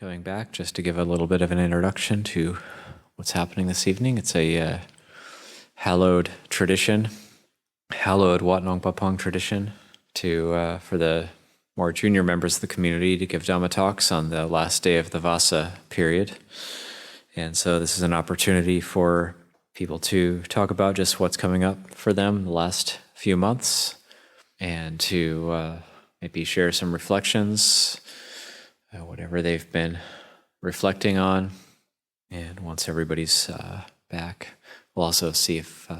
coming back just to give a little bit of an introduction to what's happening this evening. It's a hallowed tradition, hallowed Wat Nong Papong tradition for the more junior members of the community to give Dhamma talks on the last day of the Vasa period. And so this is an opportunity for people to talk about just what's coming up for them the last few months and to maybe share some reflections, whatever they've been reflecting on. And once everybody's back, we'll also see if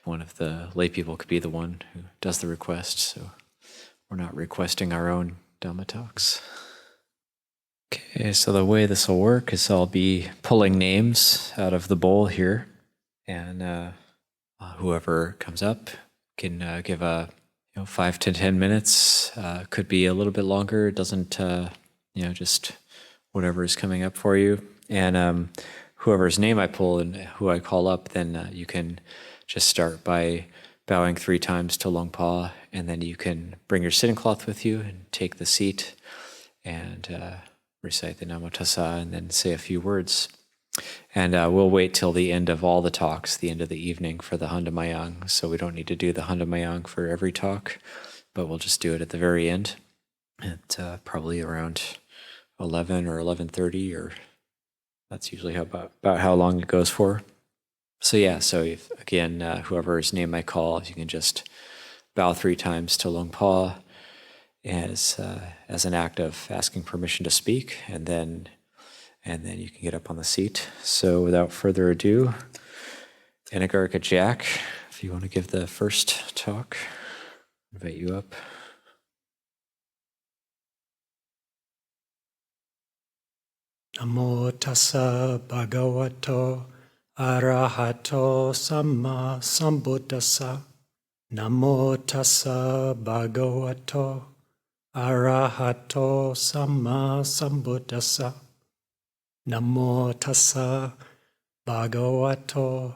one of the lay people could be the one who does the request. So we're not requesting our own Dhamma talks. Okay, so the way this will work is I'll be pulling names out of the bowl here, and whoever comes up can give a 5 to 10 minutes. Could be a little bit longer. It doesn't just whatever is coming up for you. And whoever's name I pull and who I call up, then you can just start by bowing 3 times to Luang Por, and then you can bring your sitting cloth with you and take the seat and recite the Namo Tassa and then say a few words. And we'll wait till the end of all the talks, the end of the evening, for the Handamayang. So we don't need to do the Handamayang for every talk, but we'll just do it at the very end at probably around 11 or 11:30, or that's usually about how long it goes for. So if, again, whoever's name I call, you can just bow 3 times to Luang Por as an act of asking permission to speak, and then you can get up on the seat. So without further ado, Anagārika Jack, if you want to give the first talk, I invite you up. Namo tassa bhagavato arahato samma sambuddhassa. Namo tassa bhagavato arahato samma sambuddhassa. Namo tassa bhagavato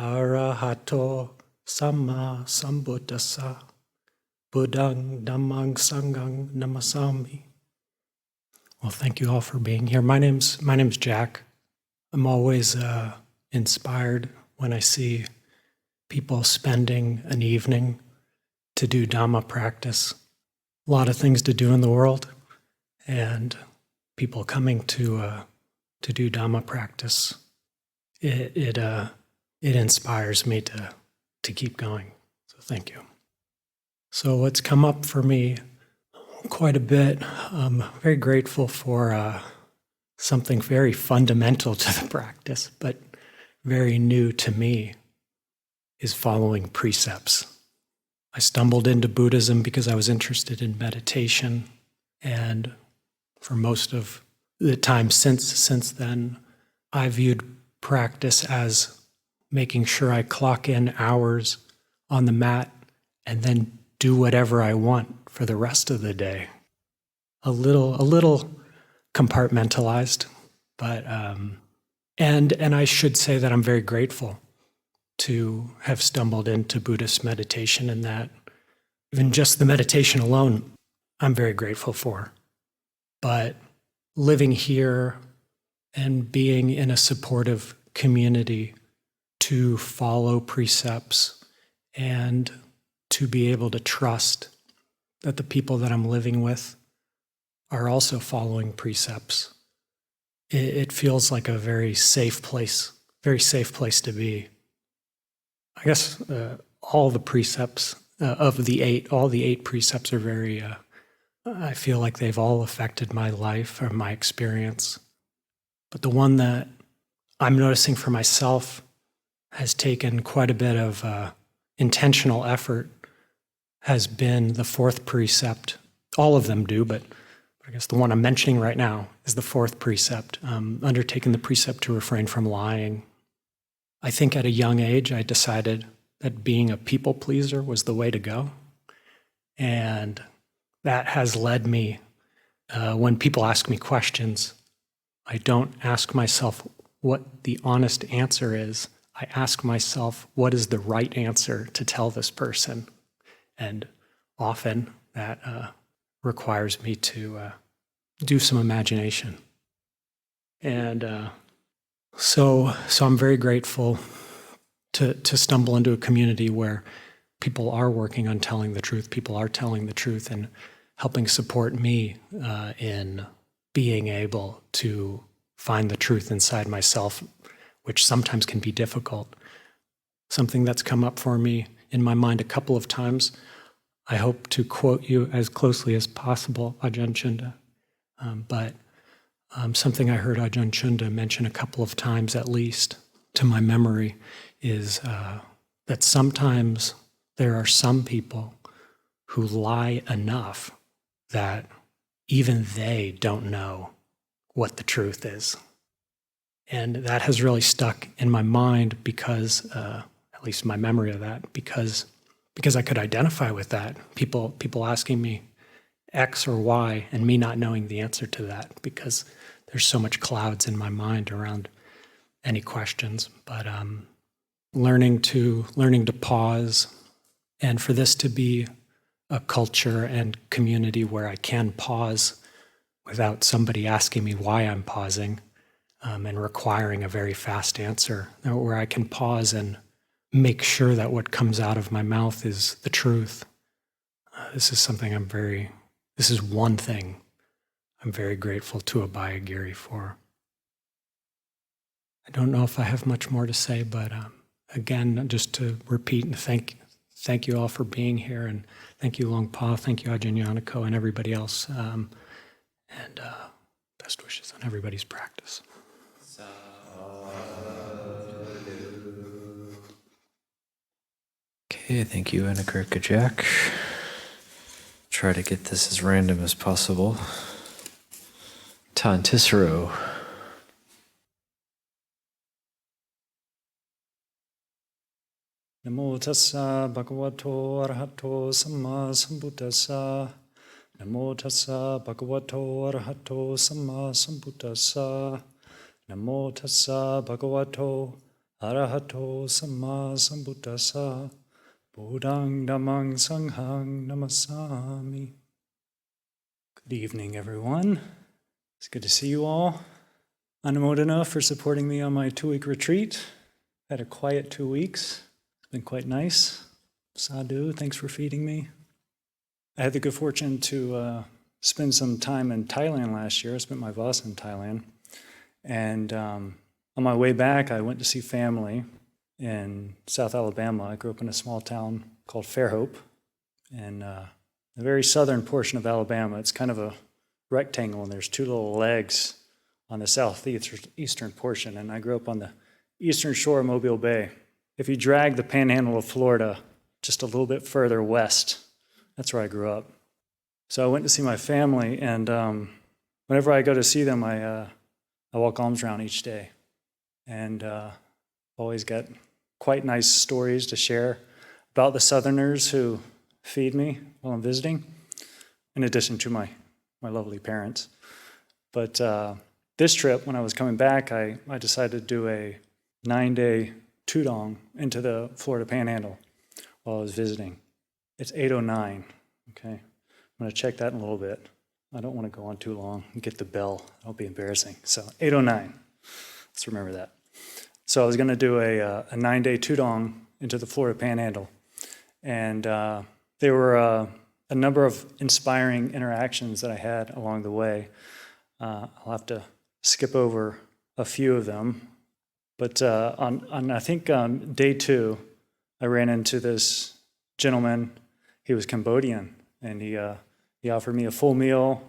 arahato samma sambuddhassa. Buddhang dhammang sanghang namasami. Well, thank you all for being here. My name's Jack. I'm always inspired when I see people spending an evening to do Dhamma practice. A lot of things to do in the world, and people coming to do Dhamma practice. It inspires me to keep going. So thank you. So what's come up for me quite a bit. I'm very grateful for something very fundamental to the practice, but very new to me, is following precepts. I stumbled into Buddhism because I was interested in meditation, and for most of the time since then, I viewed practice as making sure I clock in hours on the mat and then do whatever I want for the rest of the day. A little compartmentalized, but and I should say that I'm very grateful to have stumbled into Buddhist meditation, and that even just the meditation alone, I'm very grateful for. But living here and being in a supportive community to follow precepts and to be able to trust that the people that I'm living with are also following precepts. It feels like a very safe place to be. I guess all the precepts of the 8, all the 8 precepts are very, I feel like they've all affected my life or my experience. But the one that I'm noticing for myself has taken quite a bit of intentional effort has been the 4th precept. All of them do, but I guess the one I'm mentioning right now is the 4th precept, undertaking the precept to refrain from lying. I think at a young age, I decided that being a people pleaser was the way to go. And that has led me, when people ask me questions, I don't ask myself what the honest answer is. I ask myself, what is the right answer to tell this person? And often that requires me to do some imagination. And so I'm very grateful to stumble into a community where people are working on telling the truth, people are telling the truth and helping support me in being able to find the truth inside myself, which sometimes can be difficult. Something that's come up for me in my mind a couple of times. I hope to quote you as closely as possible, Ajahn Chunda, but something I heard Ajahn Chunda mention a couple of times at least to my memory is that sometimes there are some people who lie enough that even they don't know what the truth is. And that has really stuck in my mind because, at least my memory of that, because I could identify with that. People asking me X or Y and me not knowing the answer to that because there's so much clouds in my mind around any questions. But learning to pause, and for this to be a culture and community where I can pause without somebody asking me why I'm pausing and requiring a very fast answer, where I can pause and make sure that what comes out of my mouth is the truth. This is one thing I'm very grateful to Abhayagiri for. I don't know if I have much more to say, but again, just to repeat and thank you all for being here, and thank you Luang Por, thank you Ajahn Yanako and everybody else, and best wishes on everybody's practice. Okay, thank you, Anagārika Jack. Try to get this as random as possible. Tissaro. Namo tassa bhagavato arahato samma sambuddhassa. Namo tassa bhagavato arahato samma sambuddhassa. Namo tassa bhagavato arahato samma sambuddhassa. Buddhaṃ Dhammang Sanghang Namasami. Good evening, everyone. It's good to see you all. Anumodana for supporting me on my 2-week retreat. Had a quiet 2 weeks. It's been quite nice. Sadhu, thanks for feeding me. I had the good fortune to spend some time in Thailand last year. I spent my Vasa in Thailand. And on my way back, I went to see family in South Alabama. I grew up in a small town called Fairhope in the very southern portion of Alabama. It's kind of a rectangle, and there's 2 little legs on the southeastern portion, and I grew up on the eastern shore of Mobile Bay. If you drag the panhandle of Florida just a little bit further west, that's where I grew up. So I went to see my family, and whenever I go to see them, I walk alms round each day, and always get quite nice stories to share about the Southerners who feed me while I'm visiting, in addition to my lovely parents. But this trip, when I was coming back, I decided to do a 9-day tudong into the Florida Panhandle while I was visiting. It's 8:09, okay? I'm going to check that in a little bit. I don't want to go on too long and get the bell. That'll be embarrassing. So 8:09, let's remember that. So I was going to do a 9-day tudong into the Florida Panhandle. And there were a number of inspiring interactions that I had along the way. I'll have to skip over a few of them. But on I think day 2, I ran into this gentleman. He was Cambodian, and he offered me a full meal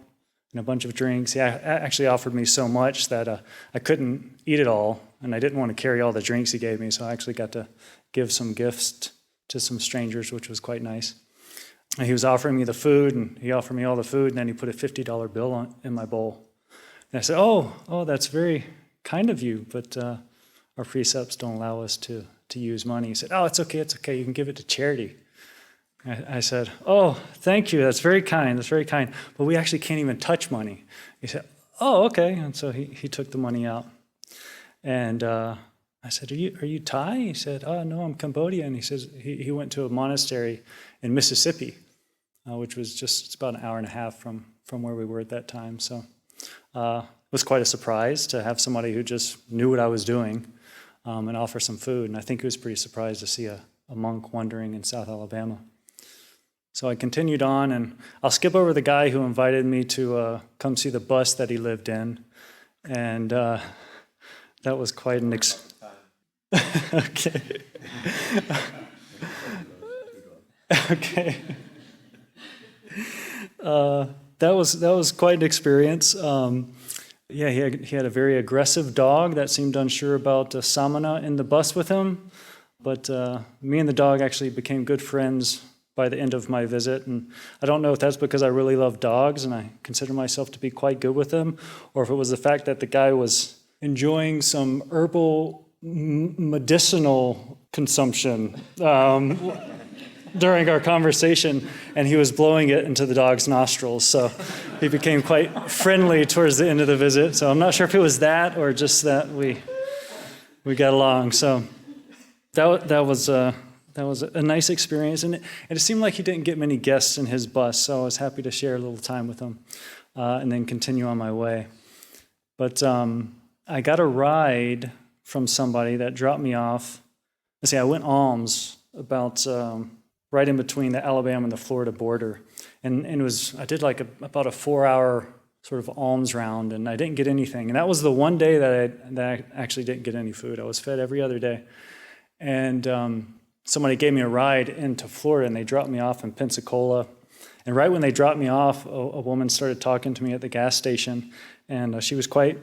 and a bunch of drinks. He actually offered me so much that I couldn't eat it all, and I didn't want to carry all the drinks he gave me, so I actually got to give some gifts to some strangers, which was quite nice. And he was offering me the food, and he offered me all the food, and then he put a $50 bill in my bowl. And I said, oh, that's very kind of you, but our precepts don't allow us to use money. He said, oh, it's okay, you can give it to charity. I said, oh, thank you, that's very kind, but we actually can't even touch money. He said, oh, okay, and so he took the money out. And I said, are you Thai? He said, oh, no, I'm Cambodian. He says he went to a monastery in Mississippi, which was just about an hour and a half from where we were at that time. So it was quite a surprise to have somebody who just knew what I was doing and offer some food. And I think he was pretty surprised to see a monk wandering in South Alabama. So I continued on, and I'll skip over the guy who invited me to come see the bus that he lived in. And that was quite an okay. Okay. That was quite an experience. Yeah, he had a very aggressive dog that seemed unsure about Samana in the bus with him. But me and the dog actually became good friends by the end of my visit. And I don't know if that's because I really love dogs and I consider myself to be quite good with them, or if it was the fact that the guy was enjoying some herbal medicinal consumption during our conversation, and he was blowing it into the dog's nostrils. So he became quite friendly towards the end of the visit. So I'm not sure if it was that or just that we got along. So that was a nice experience, and it seemed like he didn't get many guests in his bus, so I was happy to share a little time with him and then continue on my way. But I got a ride from somebody that dropped me off. Let's see, I went alms about right in between the Alabama and the Florida border, and I did like about a 4-hour sort of alms round, and I didn't get anything. And that was the one day that I actually didn't get any food. I was fed every other day. And somebody gave me a ride into Florida, and they dropped me off in Pensacola. And right when they dropped me off, a woman started talking to me at the gas station, and she was quite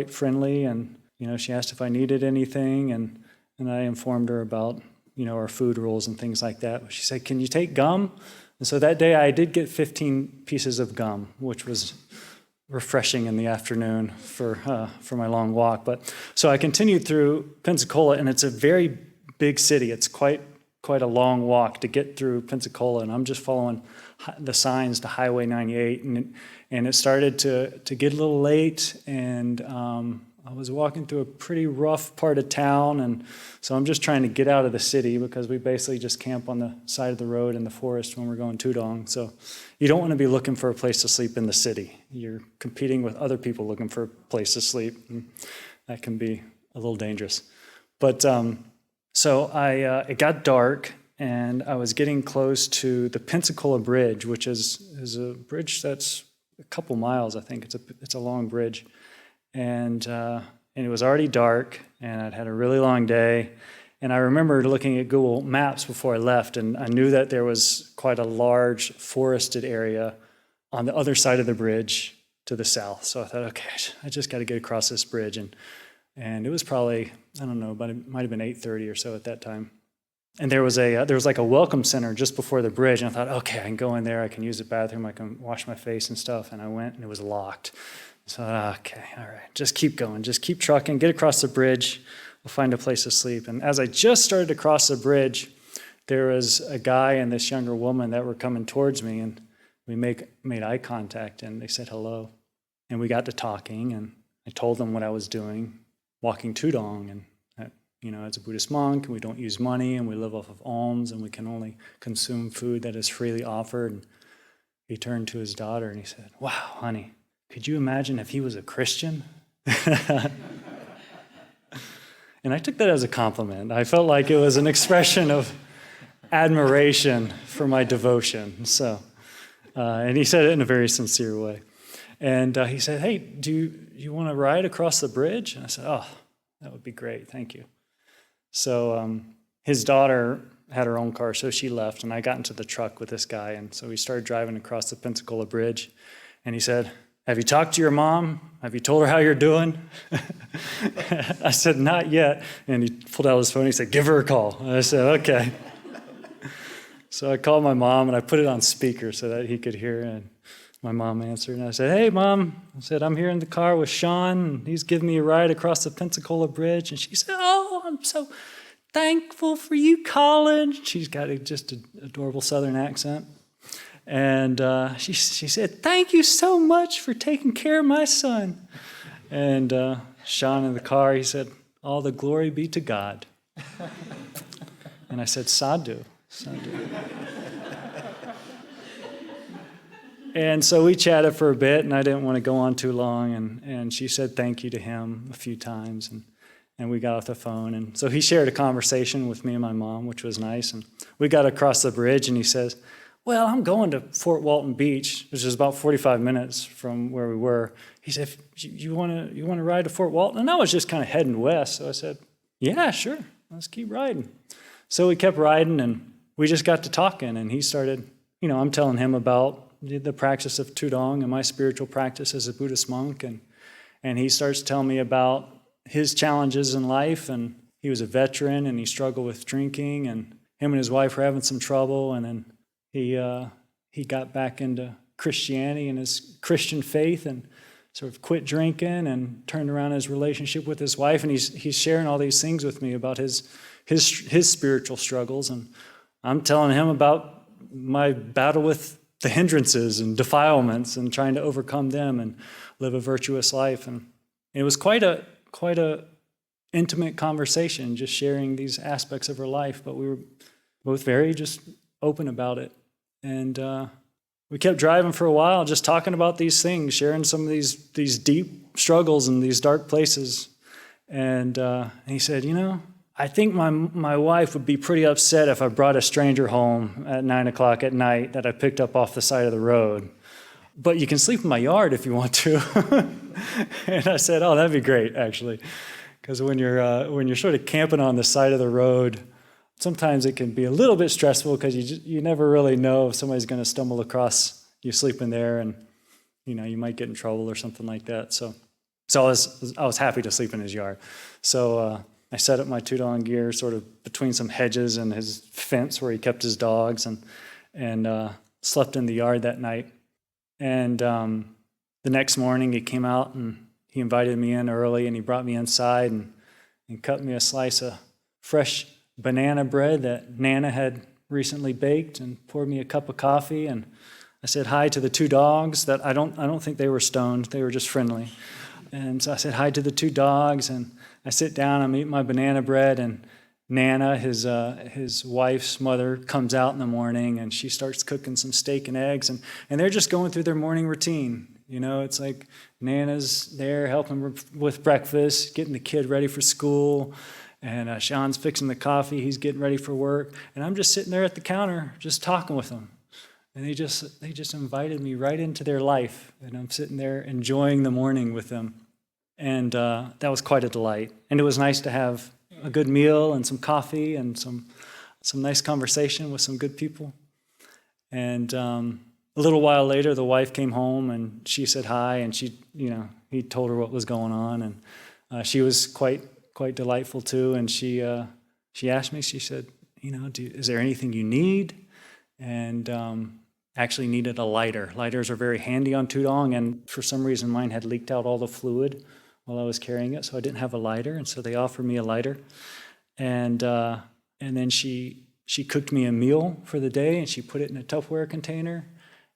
friendly, and she asked if I needed anything, and I informed her about our food rules and things like that. She said, "Can you take gum?" And so that day I did get 15 pieces of gum, which was refreshing in the afternoon for my long walk. But so I continued through Pensacola, and it's a very big city. It's quite a long walk to get through Pensacola, and I'm just following the signs to Highway 98, and it started to get a little late, and I was walking through a pretty rough part of town, and so I'm just trying to get out of the city because we basically just camp on the side of the road in the forest when we're going Tudong. So you don't want to be looking for a place to sleep in the city. You're competing with other people looking for a place to sleep, and that can be a little dangerous. But so it got dark, and I was getting close to the Pensacola Bridge, which is a bridge that's a couple miles, I think. It's a long bridge. And it was already dark, and I'd had a really long day. And I remember looking at Google Maps before I left, and I knew that there was quite a large forested area on the other side of the bridge to the south. So I thought, okay, I just got to get across this bridge. And it was probably, I don't know, but it might have been 8:30 or so at that time. And there was like a welcome center just before the bridge, and I thought, okay, I can go in there, I can use the bathroom, I can wash my face and stuff. And I went, and it was locked. So, okay, all right, just keep going, just keep trucking, get across the bridge, we'll find a place to sleep. And as I just started to cross the bridge, there was a guy and this younger woman that were coming towards me, and we made eye contact, and they said hello. And we got to talking, and I told them what I was doing, walking Tudong, and that, as a Buddhist monk, we don't use money, and we live off of alms, and we can only consume food that is freely offered. And he turned to his daughter, and he said, "Wow, honey, could you imagine if he was a Christian?" And I took that as a compliment. I felt like it was an expression of admiration for my devotion. So, and he said it in a very sincere way. And he said, "Hey, do you want to ride across the bridge?" And I said, "Oh, that would be great, thank you." So his daughter had her own car, so she left, and I got into the truck with this guy, and so we started driving across the Pensacola Bridge. And he said, "Have you talked to your mom? Have you told her how you're doing?" I said, "Not yet." And he pulled out his phone. He said, "Give her a call." And I said, "Okay." So I called my mom, and I put it on speaker so that he could hear. And my mom answered, and I said, "Hey, Mom." I said, "I'm here in the car with Sean, and he's giving me a ride across the Pensacola Bridge." And she said, "Oh, I'm so thankful for you calling." She's got just an adorable Southern accent. And she said, "Thank you so much for taking care of my son." And Sean in the car, he said, "All the glory be to God." And I said, "Sadhu, sadhu." And so we chatted for a bit, and I didn't want to go on too long, and she said thank you to him a few times, and we got off the phone. And so he shared a conversation with me and my mom, which was nice. And we got across the bridge, and he says, well, I'm going to Fort Walton Beach, which is about 45 minutes from where we were. He said, you want to ride to Fort Walton? And I was just kind of heading west, so I said, yeah, sure, let's keep riding. So we kept riding, and we just got to talking, and he started, I'm telling him about the practice of Tudong and my spiritual practice as a Buddhist monk, and he starts telling me about his challenges in life, and he was a veteran, and he struggled with drinking, and him and his wife were having some trouble, and then he got back into Christianity and his Christian faith, and sort of quit drinking and turned around his relationship with his wife, and he's sharing all these things with me about his spiritual struggles, and I'm telling him about my battle with the hindrances and defilements and trying to overcome them and live a virtuous life. And it was quite a intimate conversation, just sharing these aspects of her life, but we were both very just open about it. And we kept driving for a while, just talking about these things, sharing some of these deep struggles in these dark places. And he said, I think my wife would be pretty upset if I brought a stranger home at 9 o'clock at night that I picked up off the side of the road. But you can sleep in my yard if you want to. And I said, oh, that'd be great, actually. Because when you're sort of camping on the side of the road, sometimes it can be a little bit stressful because you never really know if somebody's going to stumble across you sleeping there, and you might get in trouble or something like that. So I was happy to sleep in his yard. So I set up my Tudong gear sort of between some hedges and his fence where he kept his dogs, and slept in the yard that night. And the next morning he came out and he invited me in early, and he brought me inside and cut me a slice of fresh banana bread that Nana had recently baked, and poured me a cup of coffee. And I said hi to the two dogs that I don't think they were stoned, they were just friendly. And so I said hi to the two dogs, and I sit down, I'm eating my banana bread, and Nana, his wife's mother, comes out in the morning, and she starts cooking some steak and eggs, and they're just going through their morning routine. It's like Nana's there helping with breakfast, getting the kid ready for school, and Sean's fixing the coffee, he's getting ready for work, and I'm just sitting there at the counter just talking with them. And they just invited me right into their life, and I'm sitting there enjoying the morning with them. And that was quite a delight. And it was nice to have a good meal and some coffee and some nice conversation with some good people. And a little while later, the wife came home, and she said hi, and he told her what was going on, and she was quite delightful too. And she asked me, she said, is there anything you need? And actually needed a lighter. Lighters are very handy on Tudong, and for some reason mine had leaked out all the fluid while I was carrying it, so I didn't have a lighter, and so they offered me a lighter. And then she cooked me a meal for the day, and she put it in a Tupperware container,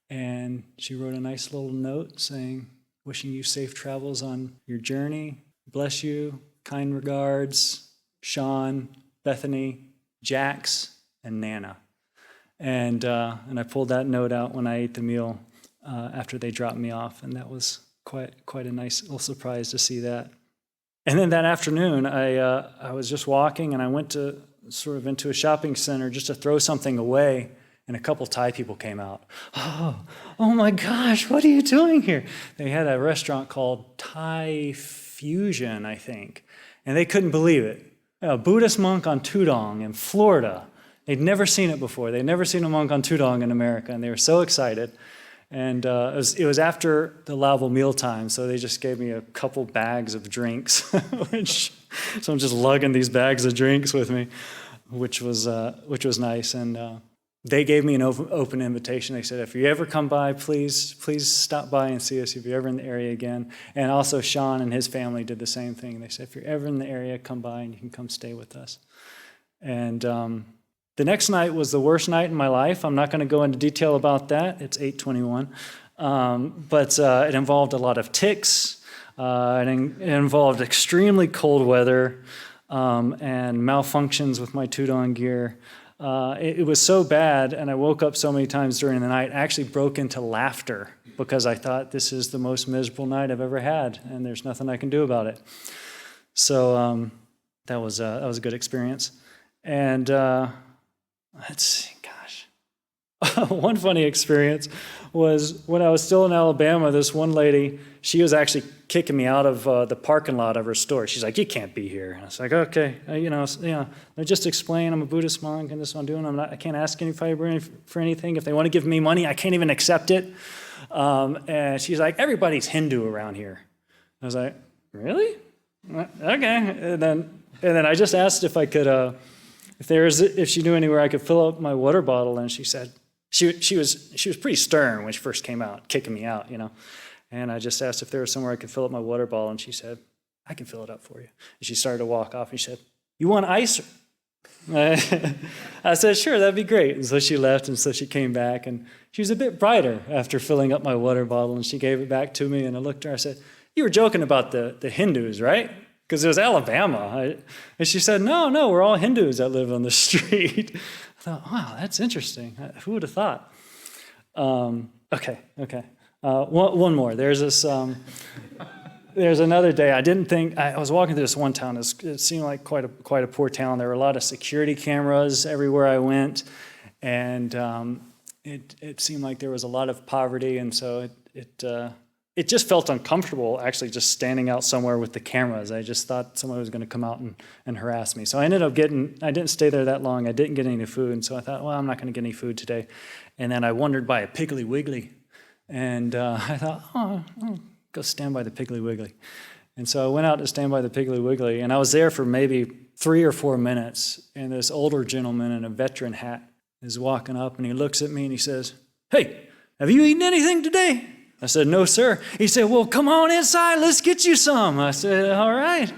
and she wrote a nice little note saying, wishing you safe travels on your journey, bless you, kind regards, Sean, Bethany, Jax, and Nana. And I pulled that note out when I ate the meal after they dropped me off, and that was quite a nice little surprise to see that. And then that afternoon, I was just walking, and I went to sort of into a shopping center just to throw something away, and a couple Thai people came out. Oh my gosh, what are you doing here? They had a restaurant called Thai Fusion, I think, and they couldn't believe it. A Buddhist monk on Tudong in Florida. They'd never seen it before. They'd never seen a monk on Tudong in America, and they were so excited. And it was after the Lauvel mealtime, so they just gave me a couple bags of drinks, so I'm just lugging these bags of drinks with me, which was nice. And they gave me an open invitation. They said, if you ever come by, please stop by and see us if you're ever in the area again. And also Sean and his family did the same thing. They said, if you're ever in the area, come by and you can come stay with us. And the next night was the worst night in my life. I'm not going to go into detail about that. It's 8:21. But it involved a lot of ticks. It involved extremely cold weather and malfunctions with my Tudong gear. It was so bad, and I woke up so many times during the night, I actually broke into laughter because I thought this is the most miserable night I've ever had, and there's nothing I can do about it. So that was a good experience. And let's see, gosh. One funny experience was when I was still in Alabama, this one lady, she was actually kicking me out of the parking lot of her store. She's like, "You can't be here." And I was like, "Okay, I just explain I'm a Buddhist monk and this is what I'm doing. I can't ask anybody for anything. If they want to give me money, I can't even accept it." And she's like, "Everybody's Hindu around here." I was like, "Really? Okay." And then I just asked if I could, if she knew anywhere I could fill up my water bottle, and she said she was pretty stern when she first came out, kicking me out, And I just asked if there was somewhere I could fill up my water bottle, and she said, "I can fill it up for you." And she started to walk off, and she said, "You want ice?" I said, "Sure, that'd be great." And so she left, and so she came back, and she was a bit brighter after filling up my water bottle, and she gave it back to me, and I looked at her, I said, "You were joking about the Hindus, right?" Because it was Alabama. And she said, No, we're all Hindus that live on the street. I thought, wow, that's interesting. Who would have thought? Okay. One more. There's another day. I was walking through this one town. It seemed like quite a poor town. There were a lot of security cameras everywhere I went, and it seemed like there was a lot of poverty, and so it just felt uncomfortable actually just standing out somewhere with the cameras. I just thought someone was going to come out and harass me. So I ended up I didn't stay there that long. I didn't get any food, and so I thought, well, I'm not going to get any food today. And then I wandered by a Piggly Wiggly, and I thought, I'll go stand by the Piggly Wiggly. And so I went out to stand by the Piggly Wiggly, and I was there for maybe 3 or 4 minutes, and this older gentleman in a veteran hat is walking up, and he looks at me, and he says, "Hey, have you eaten anything today?" I said, "No, sir." He said, "Well, come on inside. Let's get you some." I said, "All right."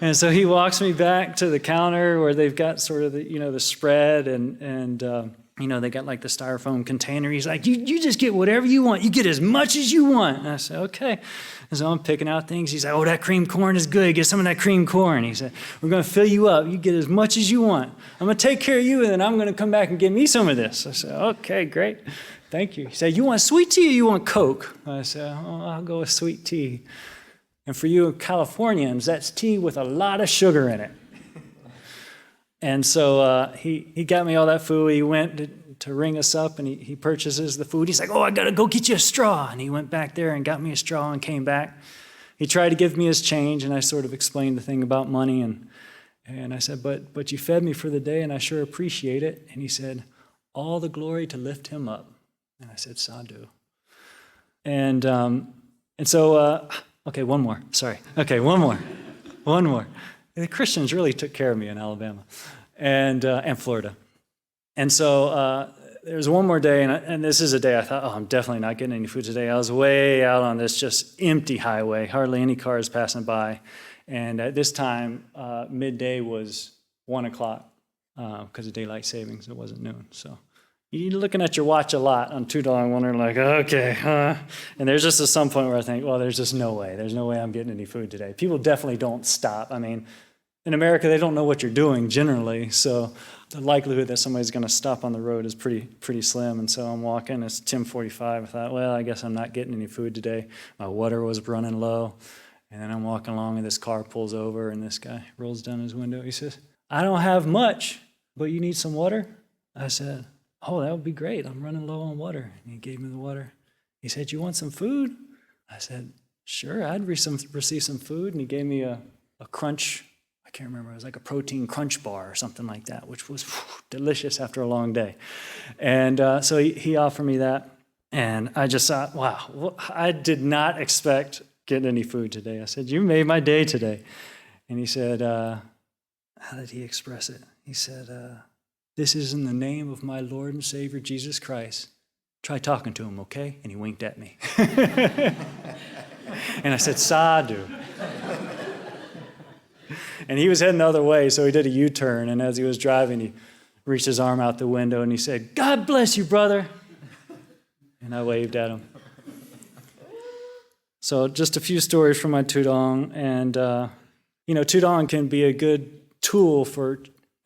And so he walks me back to the counter where they've got sort of the spread and they got like the styrofoam container. He's like, you just get whatever you want. You get as much as you want. And I said, "Okay." And so I'm picking out things. He's like, "Oh, that cream corn is good. Get some of that cream corn." He said, "We're going to fill you up. You get as much as you want. I'm going to take care of you, and then I'm going to come back and get me some of this." I said, "Okay, great. Thank you." He said, "You want sweet tea or you want Coke?" I said, "I'll go with sweet tea. And for you Californians, that's tea with a lot of sugar in it." And so he got me all that food. He went to ring us up, and he purchases the food. He's like, "Oh, I got to go get you a straw." And he went back there and got me a straw and came back. He tried to give me his change, and I sort of explained the thing about money. And I said, but you fed me for the day, and I sure appreciate it. And he said, "All the glory to lift him up." And I said, "Sadhu." And so, okay, one more. Sorry. Okay, one more. The Christians really took care of me in Alabama and Florida. And so there was one more day, and this is a day I thought, I'm definitely not getting any food today. I was way out on this just empty highway, hardly any cars passing by. And at this time, midday was 1 o'clock because of daylight savings. It wasn't noon, so. You're looking at your watch a lot on $2 wondering like, okay, and there's just some point where I think, well, there's just no way. There's no way I'm getting any food today. People definitely don't stop. I mean, in America, they don't know what you're doing generally, so the likelihood that somebody's going to stop on the road is pretty slim. And so I'm walking. It's 10:45. I thought, well, I guess I'm not getting any food today. My water was running low, and then I'm walking along, and this car pulls over, and this guy rolls down his window. He says, "I don't have much, but you need some water?" I said, "Oh, that would be great. I'm running low on water." And he gave me the water. He said, "You want some food?" I said, "Sure, I'd receive some food." And he gave me a crunch. I can't remember. It was like a protein crunch bar or something like that, which was delicious after a long day. And so he offered me that. And I just thought, wow, I did not expect getting any food today. I said, "You made my day today." And he said, how did he express it? He said, "This is in the name of my Lord and Savior, Jesus Christ. Try talking to him, okay?" And he winked at me. And I said, "Sadhu." And he was heading the other way, so he did a U-turn. And as he was driving, he reached his arm out the window, and he said, "God bless you, brother." And I waved at him. So just a few stories from my Tudong. And, Tudong can be a good tool for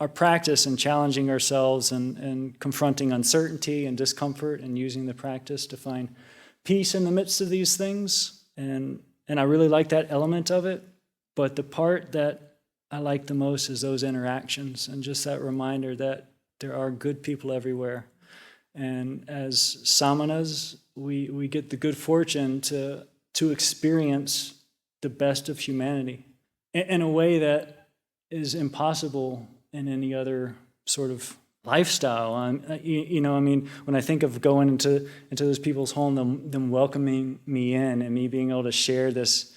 our practice and challenging ourselves and confronting uncertainty and discomfort and using the practice to find peace in the midst of these things. And I really like that element of it. But the part that I like the most is those interactions and just that reminder that there are good people everywhere. And as Sāmaṇeras, we get the good fortune to experience the best of humanity in a way that is impossible in any other sort of lifestyle. When I think of going into those people's home, them welcoming me in and me being able to share this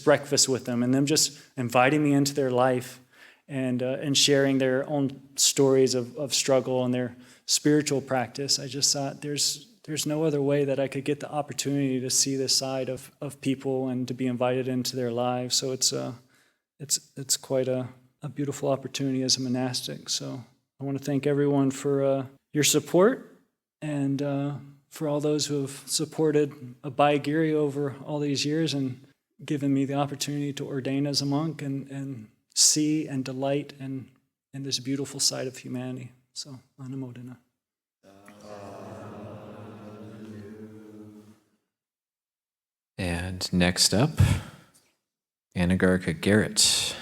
breakfast with them and them just inviting me into their life and sharing their own stories of struggle and their spiritual practice, I just thought there's no other way that I could get the opportunity to see this side of people and to be invited into their lives. So it's quite a beautiful opportunity as a monastic. So I want to thank everyone for your support and for all those who have supported Abhayagiri over all these years and given me the opportunity to ordain as a monk and see and delight in this beautiful side of humanity. So, Anamodana. And next up, Anagārika Garrett.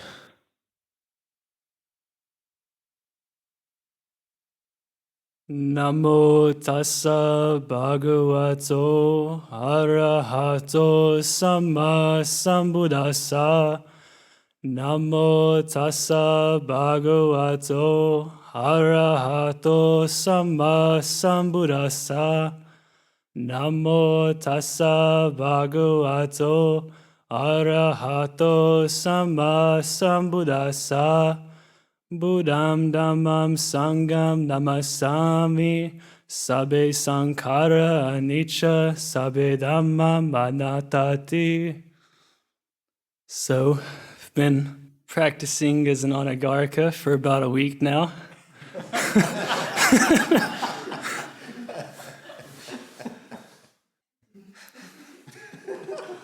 Namo tassa bhagavato arahato samma sambuddhassa. Namo tassa bhagavato arahato samma sambuddhassa. Namo tassa bhagavato arahato samma sambuddhassa. Buddham Dhammam Sangham Namasami. Sabbe Sankhara Anicca Sabbe Dhamma Manatati. So, I've been practicing as an Anagārika for about a week now.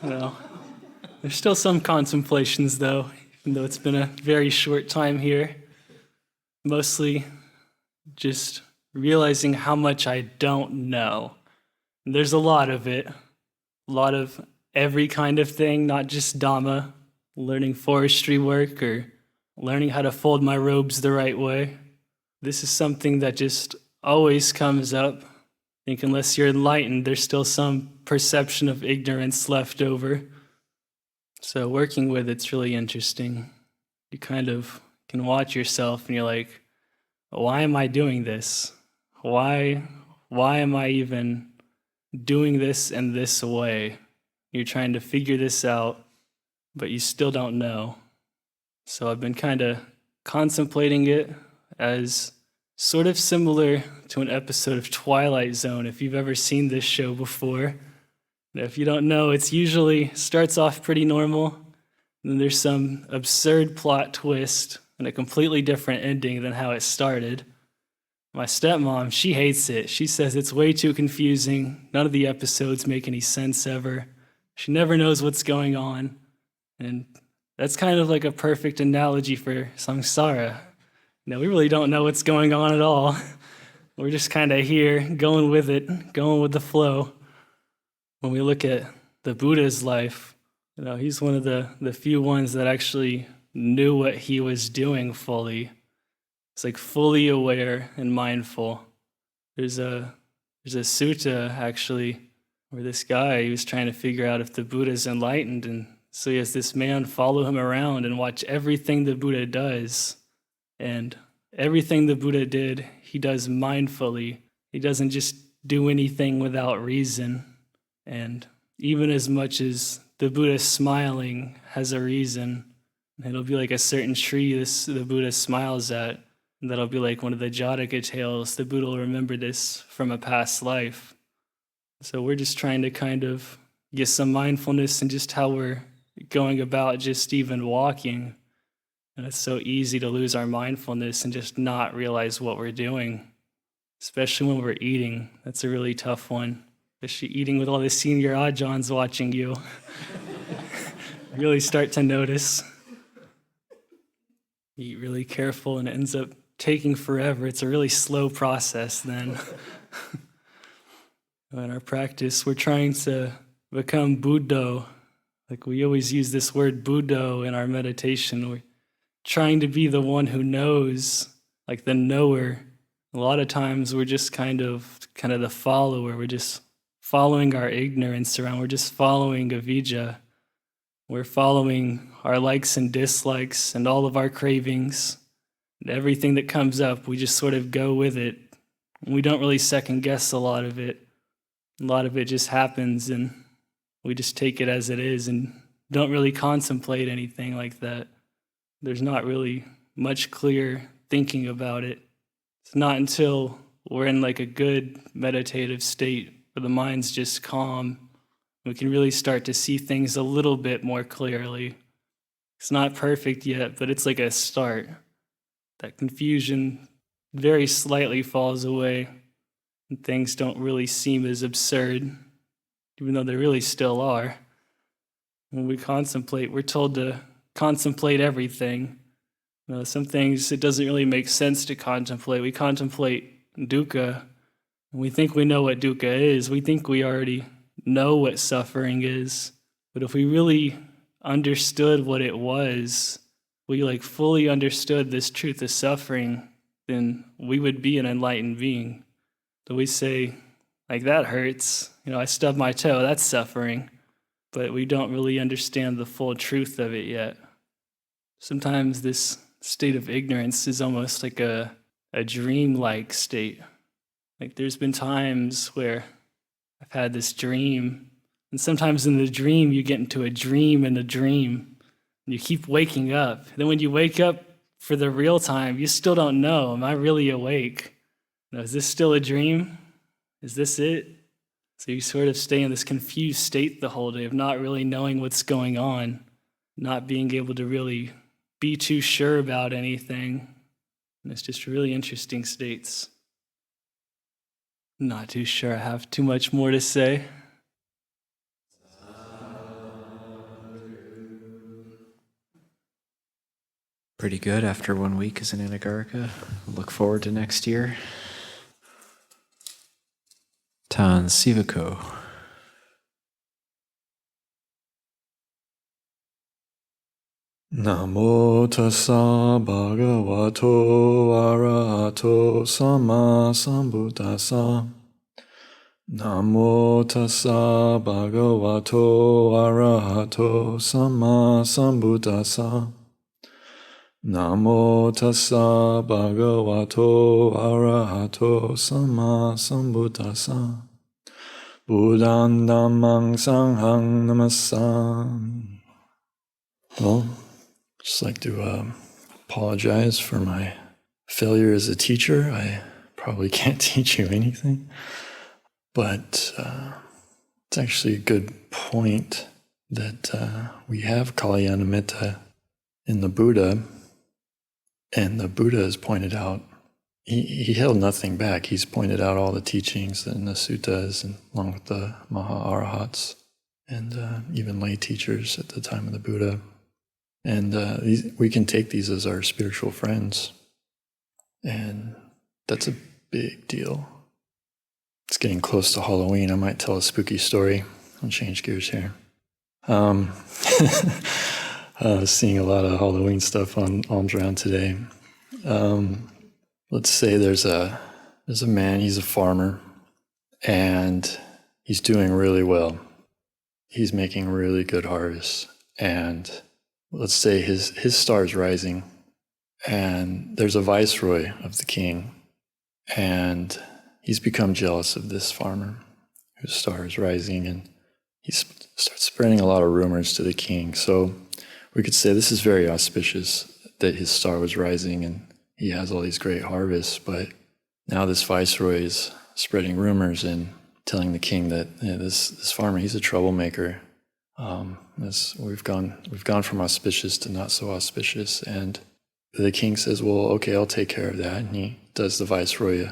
Well, there's still some contemplations though, even though it's been a very short time here. Mostly just realizing how much I don't know. And there's a lot of it, a lot of every kind of thing, not just Dhamma, learning forestry work or learning how to fold my robes the right way. This is something that just always comes up. I think unless you're enlightened, there's still some perception of ignorance left over. So working with it's really interesting. You kind of can watch yourself and you're like, why am I doing this? Why am I even doing this in this way? You're trying to figure this out, but you still don't know. So I've been kind of contemplating it as sort of similar to an episode of Twilight Zone, if you've ever seen this show before. If you don't know, it's usually starts off pretty normal, and then there's some absurd plot twist and a completely different ending than how it started. My stepmom, she hates it. She says it's way too confusing. None of the episodes make any sense ever. She never knows what's going on. And that's kind of like a perfect analogy for samsara. We really don't know what's going on at all. We're just kind of here, going with it, going with the flow. When we look at the Buddha's life, he's one of the few ones that actually knew what he was doing fully. It's like fully aware and mindful. There's a sutta actually where this guy, he was trying to figure out if the Buddha's enlightened, and so he has this man follow him around and watch everything the Buddha does. And everything the Buddha did, he does mindfully. He doesn't just do anything without reason. And even as much as the Buddha smiling has a reason, it'll be like a certain tree the Buddha smiles at, and that'll be like one of the Jataka tales. The Buddha will remember this from a past life. So we're just trying to kind of get some mindfulness in just how we're going about just even walking. And it's so easy to lose our mindfulness and just not realize what we're doing, especially when we're eating. That's a really tough one, especially eating with all the senior ajahns watching you. Really start to notice. Eat really careful and it ends up taking forever. It's a really slow process then. In our practice, we're trying to become Buddho. Like we always use this word Buddho in our meditation. We're trying to be the one who knows, like the knower. A lot of times we're just kind of the follower. We're just following our ignorance around. We're just following avijja. We're following our likes and dislikes and all of our cravings. And everything that comes up, we just sort of go with it. We don't really second guess a lot of it. A lot of it just happens and we just take it as it is and don't really contemplate anything like that. There's not really much clear thinking about it. It's not until we're in like a good meditative state where the mind's just calm, we can really start to see things a little bit more clearly. It's not perfect yet, but it's like a start. That confusion very slightly falls away, and things don't really seem as absurd, even though they really still are. When we contemplate, we're told to contemplate everything. Some things it doesn't really make sense to contemplate. We contemplate dukkha, and we think we know what dukkha is. We think we already know what suffering is. But if we really understood what it was, we like fully understood this truth of suffering, then we would be an enlightened being. So we say, like, that hurts. I stubbed my toe, that's suffering. But we don't really understand the full truth of it yet. Sometimes this state of ignorance is almost like a dream-like state. Like there's been times where I've had this dream, and sometimes in the dream you get into a dream and a dream, and you keep waking up. Then when you wake up for the real time, you still don't know, am I really awake? Is this still a dream? Is this it? So you sort of stay in this confused state the whole day of not really knowing what's going on, not being able to really be too sure about anything. And it's just really interesting states. Not too sure I have too much more to say. Pretty good after 1 week as an Anagārika. Look forward to next year. Tan Sīvako. Namo tassa bhagavato arahato samma sambuddhassa. Namo tassa bhagavato arahato samma sambuddhassa. Namo tassa bhagavato arahato samma sambuddhassa. Buddhaṃ Dhammang Sanghang Namassāmi. Well, just like to apologize for my failure as a teacher. I probably can't teach you anything, but it's actually a good point that we have Kalyanamitta in the Buddha, and the Buddha has pointed out, he held nothing back. He's pointed out all the teachings in the suttas, and along with the Maha-Arahats and even lay teachers at the time of the Buddha. And we can take these as our spiritual friends. And that's a big deal. It's getting close to Halloween. I might tell a spooky story. I'll change gears here. Seeing a lot of Halloween stuff on Alms Round today. Let's say there's a man, he's a farmer, and he's doing really well. He's making really good harvests. And let's say his star is rising, and there's a viceroy of the king, and he's become jealous of this farmer whose star is rising, and he starts spreading a lot of rumors to the king. So we could say this is very auspicious that his star was rising and he has all these great harvests, but now this viceroy is spreading rumors and telling the king that this farmer, he's a troublemaker. We've gone from auspicious to not so auspicious, and the king says, well, okay, I'll take care of that. And he does the viceroy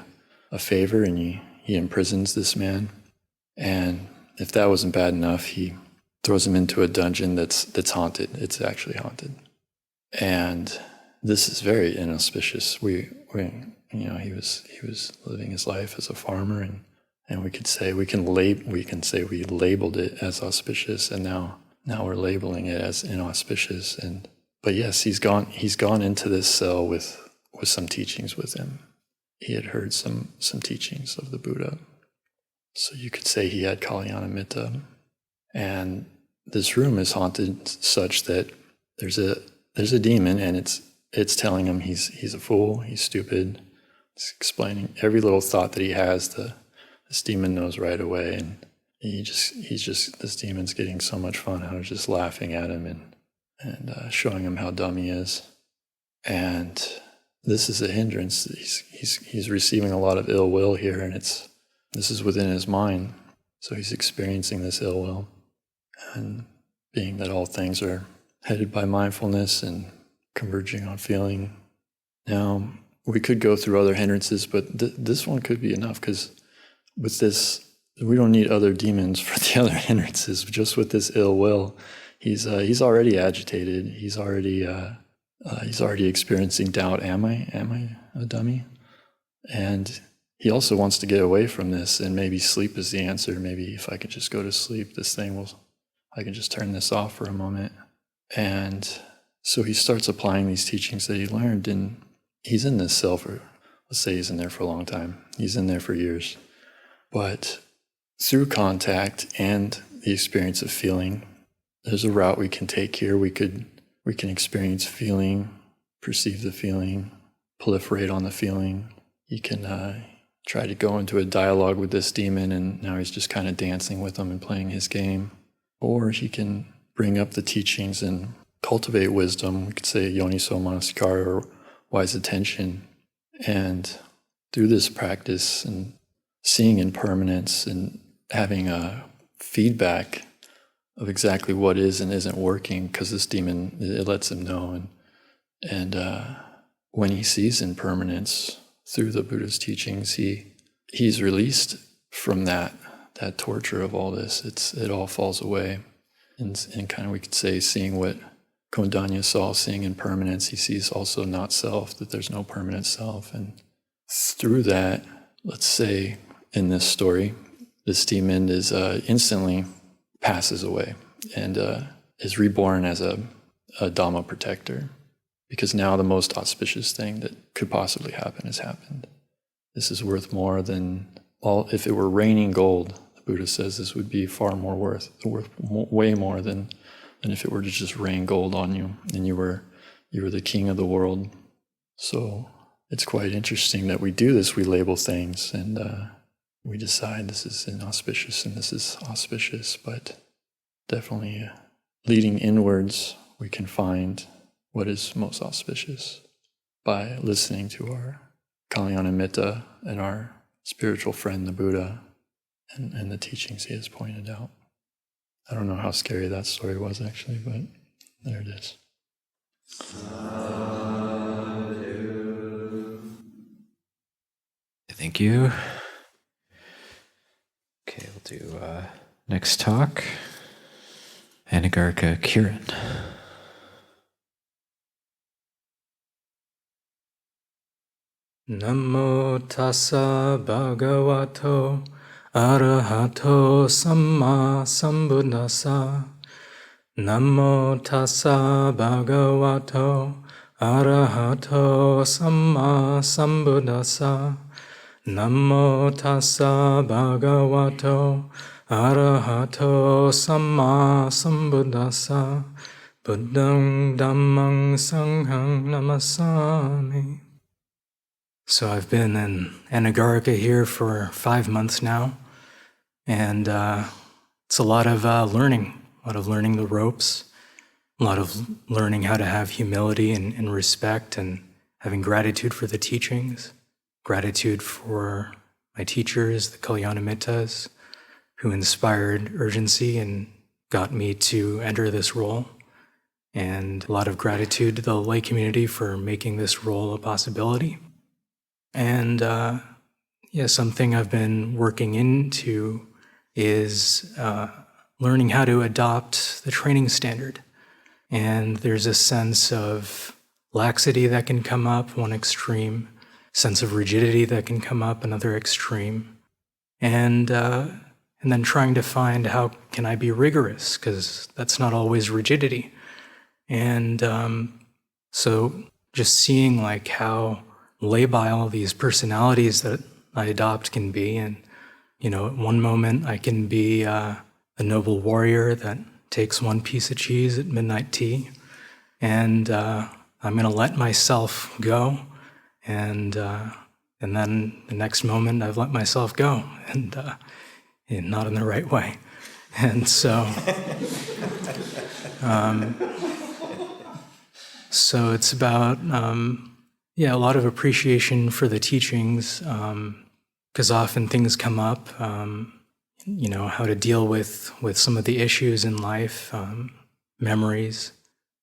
a favor, and he imprisons this man. And if that wasn't bad enough, he throws him into a dungeon that's haunted. It's actually haunted. And this is very inauspicious. He was living his life as a farmer, and we can say we labeled it as auspicious, and now we're labeling it as inauspicious. But yes, he's gone into this cell with some teachings with him. He had heard some teachings of the Buddha. So you could say he had Kalyanamitta. And this room is haunted such that there's a demon, and it's telling him he's a fool, he's stupid. It's explaining every little thought that he has. This demon knows right away, and this demon's getting so much fun out of just laughing at him and showing him how dumb he is. And this is a hindrance. He's receiving a lot of ill will here, and this is within his mind. So he's experiencing this ill will. And being that all things are headed by mindfulness and converging on feeling. Now, we could go through other hindrances, but this one could be enough, because with this, we don't need other demons for the other hindrances. Just with this ill will, he's already agitated. He's already experiencing doubt. Am I a dummy? And he also wants to get away from this, and maybe sleep is the answer. Maybe if I could just go to sleep, I can just turn this off for a moment. And so he starts applying these teachings that he learned, and he's in this cell for, let's say he's in there for a long time. He's in there for years. But through contact and the experience of feeling, there's a route we can take here. We can experience feeling, perceive the feeling, proliferate on the feeling. You can try to go into a dialogue with this demon, and now he's just kind of dancing with him and playing his game. Or he can bring up the teachings and cultivate wisdom. We could say yoniso manasikara, or wise attention. And through this practice and seeing impermanence and having a feedback of exactly what is and isn't working, because this demon, it lets him know. And when he sees impermanence through the Buddha's teachings, he's released from that torture of all this. It all falls away. And kind of, we could say, seeing what Kondanya saw, seeing impermanence, he sees also not self, that there's no permanent self. And through that, let's say in this story, this demon is instantly passes away and is reborn as a Dhamma protector, because now the most auspicious thing that could possibly happen has happened. This is worth more than all. If it were raining gold, the Buddha says this would be far more worth way more than if it were to just rain gold on you and you were the king of the world. So it's quite interesting that we do this. We label things and we decide this is inauspicious and this is auspicious, but definitely leading inwards, we can find what is most auspicious by listening to our Kalyanamitta and our spiritual friend, the Buddha, and the teachings he has pointed out. I don't know how scary that story was, actually, but there it is. Thank you. Okay, we'll do next talk. Anagārika Kiran. Namo tassa bhagavato arahato samma sambuddhassa. Namo tassa bhagavato arahato samma sambuddhassa. Namo tassa bhagavato arahato samma sambuddhassa. Buddhang dhammang sanghang namasami. So I've been in Anagārika here for 5 months now, and it's a lot of learning the ropes, a lot of learning how to have humility and respect, and having gratitude for the teachings, gratitude for my teachers, the Kalyanamittas, who inspired urgency and got me to enter this role, and a lot of gratitude to the lay community for making this role a possibility. And something I've been working into is learning how to adopt the training standard. And there's a sense of laxity that can come up, one extreme, sense of rigidity that can come up, another extreme, and then trying to find how can I be rigorous, because that's not always rigidity. And so just seeing like how labile these personalities that I adopt can be. And, at one moment I can be a noble warrior that takes one piece of cheese at midnight tea, and I'm going to let myself go. And then the next moment I've let myself go, and not in the right way. And so, so it's about, a lot of appreciation for the teachings, because often things come up, how to deal with some of the issues in life, memories,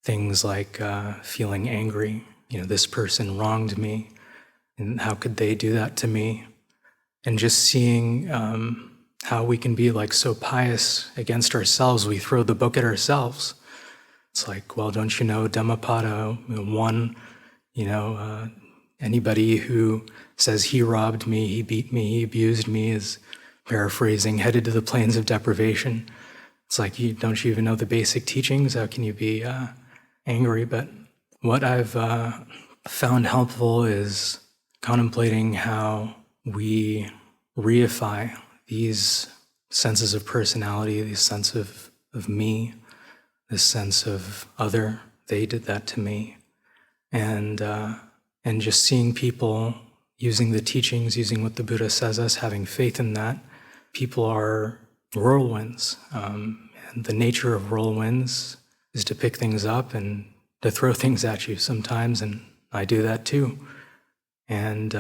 things like feeling angry, this person wronged me, and how could they do that to me? And just seeing how we can be like so pious against ourselves, we throw the book at ourselves. It's like, well, don't you know Dhammapada, one, anybody who says he robbed me, he beat me, he abused me is, paraphrasing, headed to the plains of deprivation. It's like, don't you even know the basic teachings? How can you be angry? But what I've found helpful is contemplating how we reify these senses of personality, this sense of me, this sense of other, they did that to me. And just seeing people using the teachings, using what the Buddha says us, having faith in that. People are whirlwinds. And the nature of whirlwinds is to pick things up and to throw things at you sometimes, and I do that too. And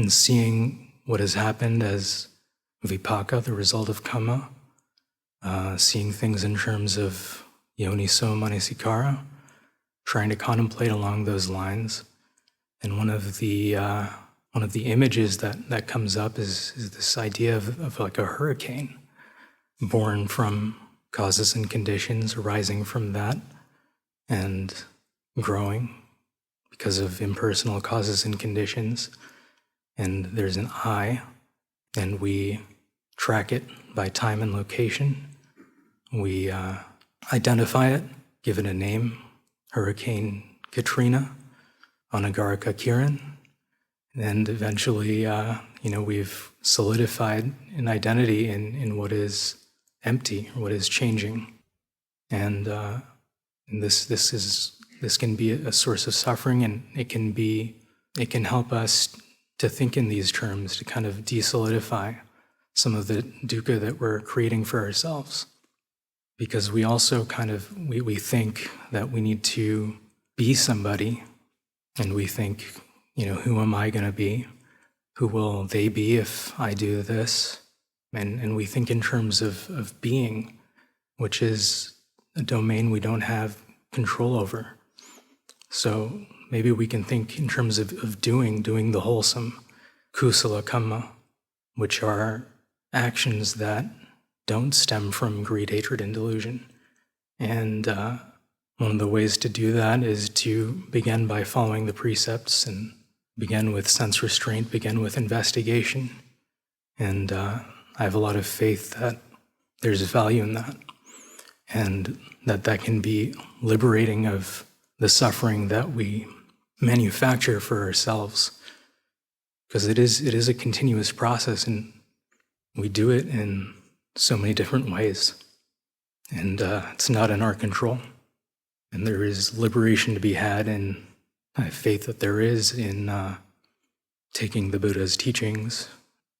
seeing what has happened as vipaka, the result of kamma, seeing things in terms of yoniso manasikara, trying to contemplate along those lines. And one of the images that comes up is this idea of like a hurricane, born from causes and conditions, arising from that, and growing because of impersonal causes and conditions. And there's an eye, and we track it by time and location. We identify it, give it a name, Hurricane Katrina, Anagārika Kiran, and eventually, we've solidified an identity in what is empty, what is changing, and this can be a source of suffering, and it can help us to think in these terms, to kind of desolidify some of the dukkha that we're creating for ourselves, because we also we think that we need to be somebody, and we think, who am I going to be? Who will they be if I do this? And we think in terms of being, which is a domain we don't have control over. So maybe we can think in terms of doing the wholesome, kusala kamma, which are actions that don't stem from greed, hatred, and delusion. And one of the ways to do that is to begin by following the precepts, and begin with sense restraint, begin with investigation. And I have a lot of faith that there's value in that, and that can be liberating of the suffering that we manufacture for ourselves, because it is a continuous process, and we do it in so many different ways, and it's not in our control. And there is liberation to be had, and I have faith that there is in taking the Buddha's teachings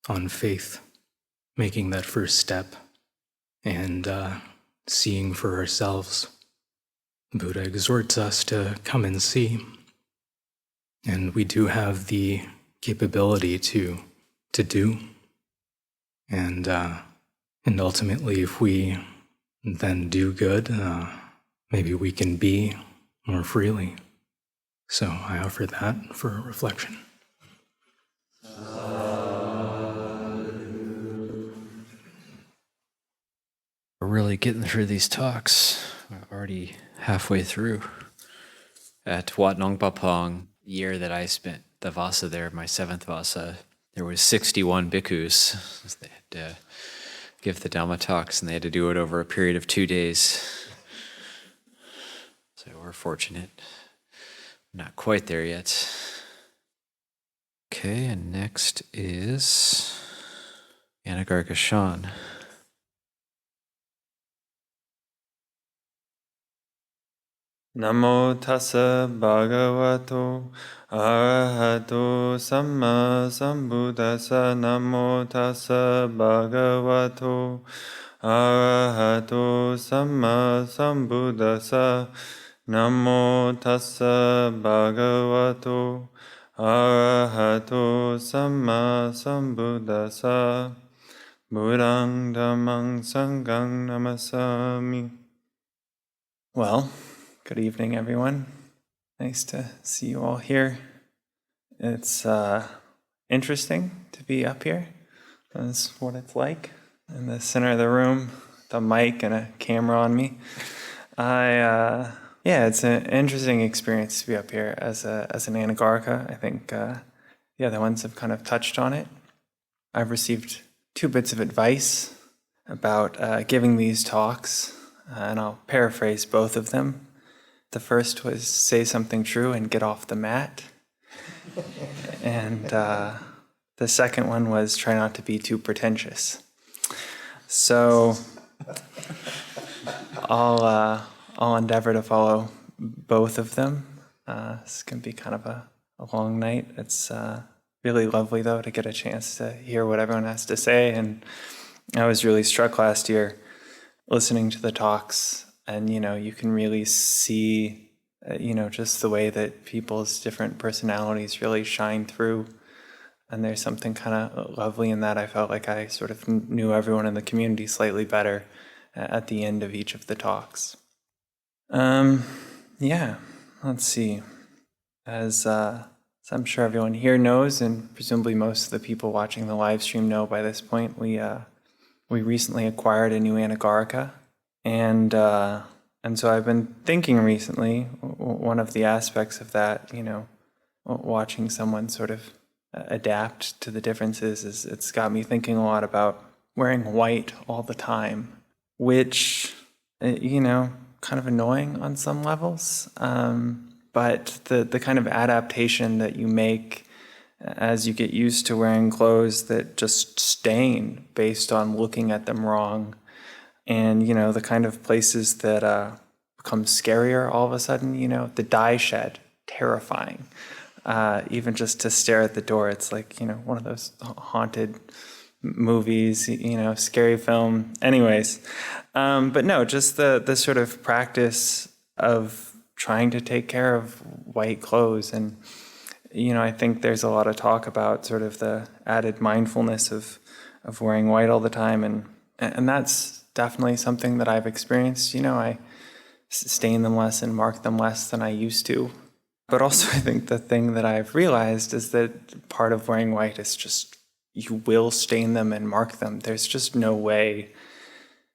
on faith, making that first step, and seeing for ourselves. The Buddha exhorts us to come and see, and we do have the capability to do, and ultimately, if we then do good, maybe we can be more freely. So I offer that for reflection. We're really getting through these talks. We're already halfway through. At Wat Nong Papong, year that I spent the Vasa there, my 7th Vasa, there was 61 bhikkhus. They had to give the Dhamma talks, and they had to do it over a period of 2 days. So we're fortunate. Not quite there yet. Okay, and next is Anagārika Sean. Namo tassa bhagavato arahato samma sambuddhassa. Namo tassa bhagavato arahato samma sambuddhassa. Namo tassa bhagavato arahato samma sambuddhassa. Buddhaṃ Dhammang Sanghang Namasami. Well, good evening, everyone. Nice to see you all here. It's interesting to be up here. That's what it's like. In the center of the room, with a mic and a camera on me. It's an interesting experience to be up here as an Anagārika. I think the other ones have kind of touched on it. I've received 2 bits of advice about giving these talks, and I'll paraphrase both of them. The first was say something true and get off the mat. And the second one was try not to be too pretentious. So I'll endeavor to follow both of them. This can be kind of a long night. It's really lovely, though, to get a chance to hear what everyone has to say. And I was really struck last year listening to the talks, and, you can really see, just the way that people's different personalities really shine through. And there's something kind of lovely in that. I felt like I sort of knew everyone in the community slightly better at the end of each of the talks. Let's see. As I'm sure everyone here knows, and presumably most of the people watching the live stream know by this point, we recently acquired a new Anagārika, and so I've been thinking recently. One of the aspects of that, watching someone sort of adapt to the differences, is it's got me thinking a lot about wearing white all the time, which kind of annoying on some levels. But the kind of adaptation that you make as you get used to wearing clothes that just stain based on looking at them wrong, and the kind of places that become scarier all of a sudden, the dye shed, terrifying. Even just to stare at the door, it's like, one of those haunted movies, scary film. Anyways, but no, just the sort of practice of trying to take care of white clothes. And, I think there's a lot of talk about sort of the added mindfulness of wearing white all the time. And that's definitely something that I've experienced. I stain them less and mark them less than I used to. But also I think the thing that I've realized is that part of wearing white is just, you will stain them and mark them. There's just no way.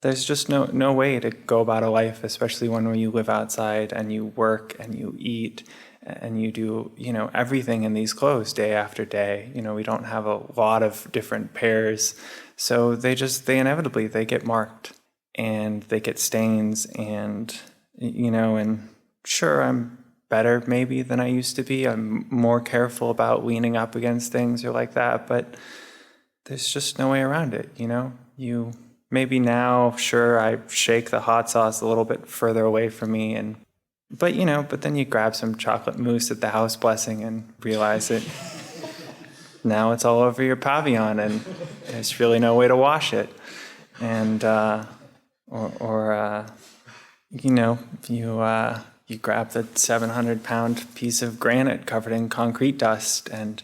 There's just no way to go about a life, especially when you live outside and you work and you eat and you do, everything in these clothes day after day. We don't have a lot of different pairs. So they inevitably, they get marked and they get stains, and, and sure, I'm better maybe than I used to be. I'm more careful about leaning up against things or like that, but there's just no way around it, You maybe now, sure, I shake the hot sauce a little bit further away from me, but then you grab some chocolate mousse at the house blessing and realize that now it's all over your pavillon and there's really no way to wash it. And, you grab the 700-pound piece of granite covered in concrete dust, and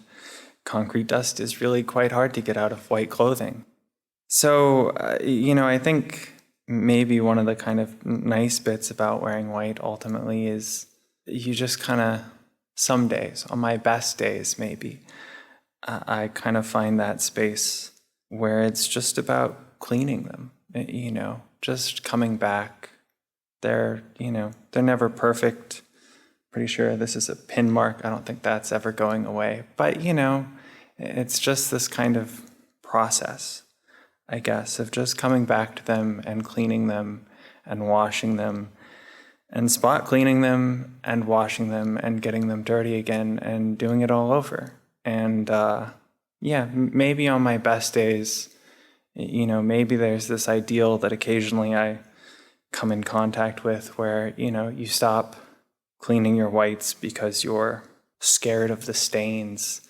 concrete dust is really quite hard to get out of white clothing. So, I think maybe one of the kind of nice bits about wearing white ultimately is you just kind of, some days, on my best days maybe, I kind of find that space where it's just about cleaning them, just coming back. They're never perfect pretty sure this is a pin mark. I don't think that's ever going away. But, it's just this kind of process, I guess, of just coming back to them and cleaning them and washing them and spot cleaning them and washing them and getting them dirty again and doing it all over. And maybe on my best days, maybe there's this ideal that occasionally I come in contact with where, you stop cleaning your whites because you're scared of the stains,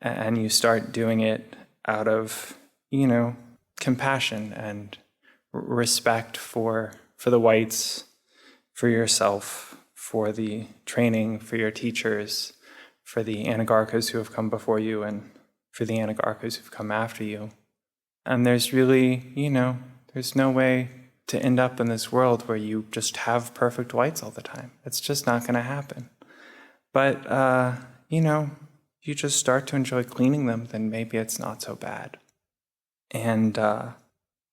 and you start doing it out of, compassion and respect for the whites, for yourself, for the training, for your teachers, for the Anagārikas who have come before you, and for the Anagārikas who've come after you. And there's really, there's no way to end up in this world where you just have perfect whites all the time. It's just not going to happen. But, you just start to enjoy cleaning them, then maybe it's not so bad. And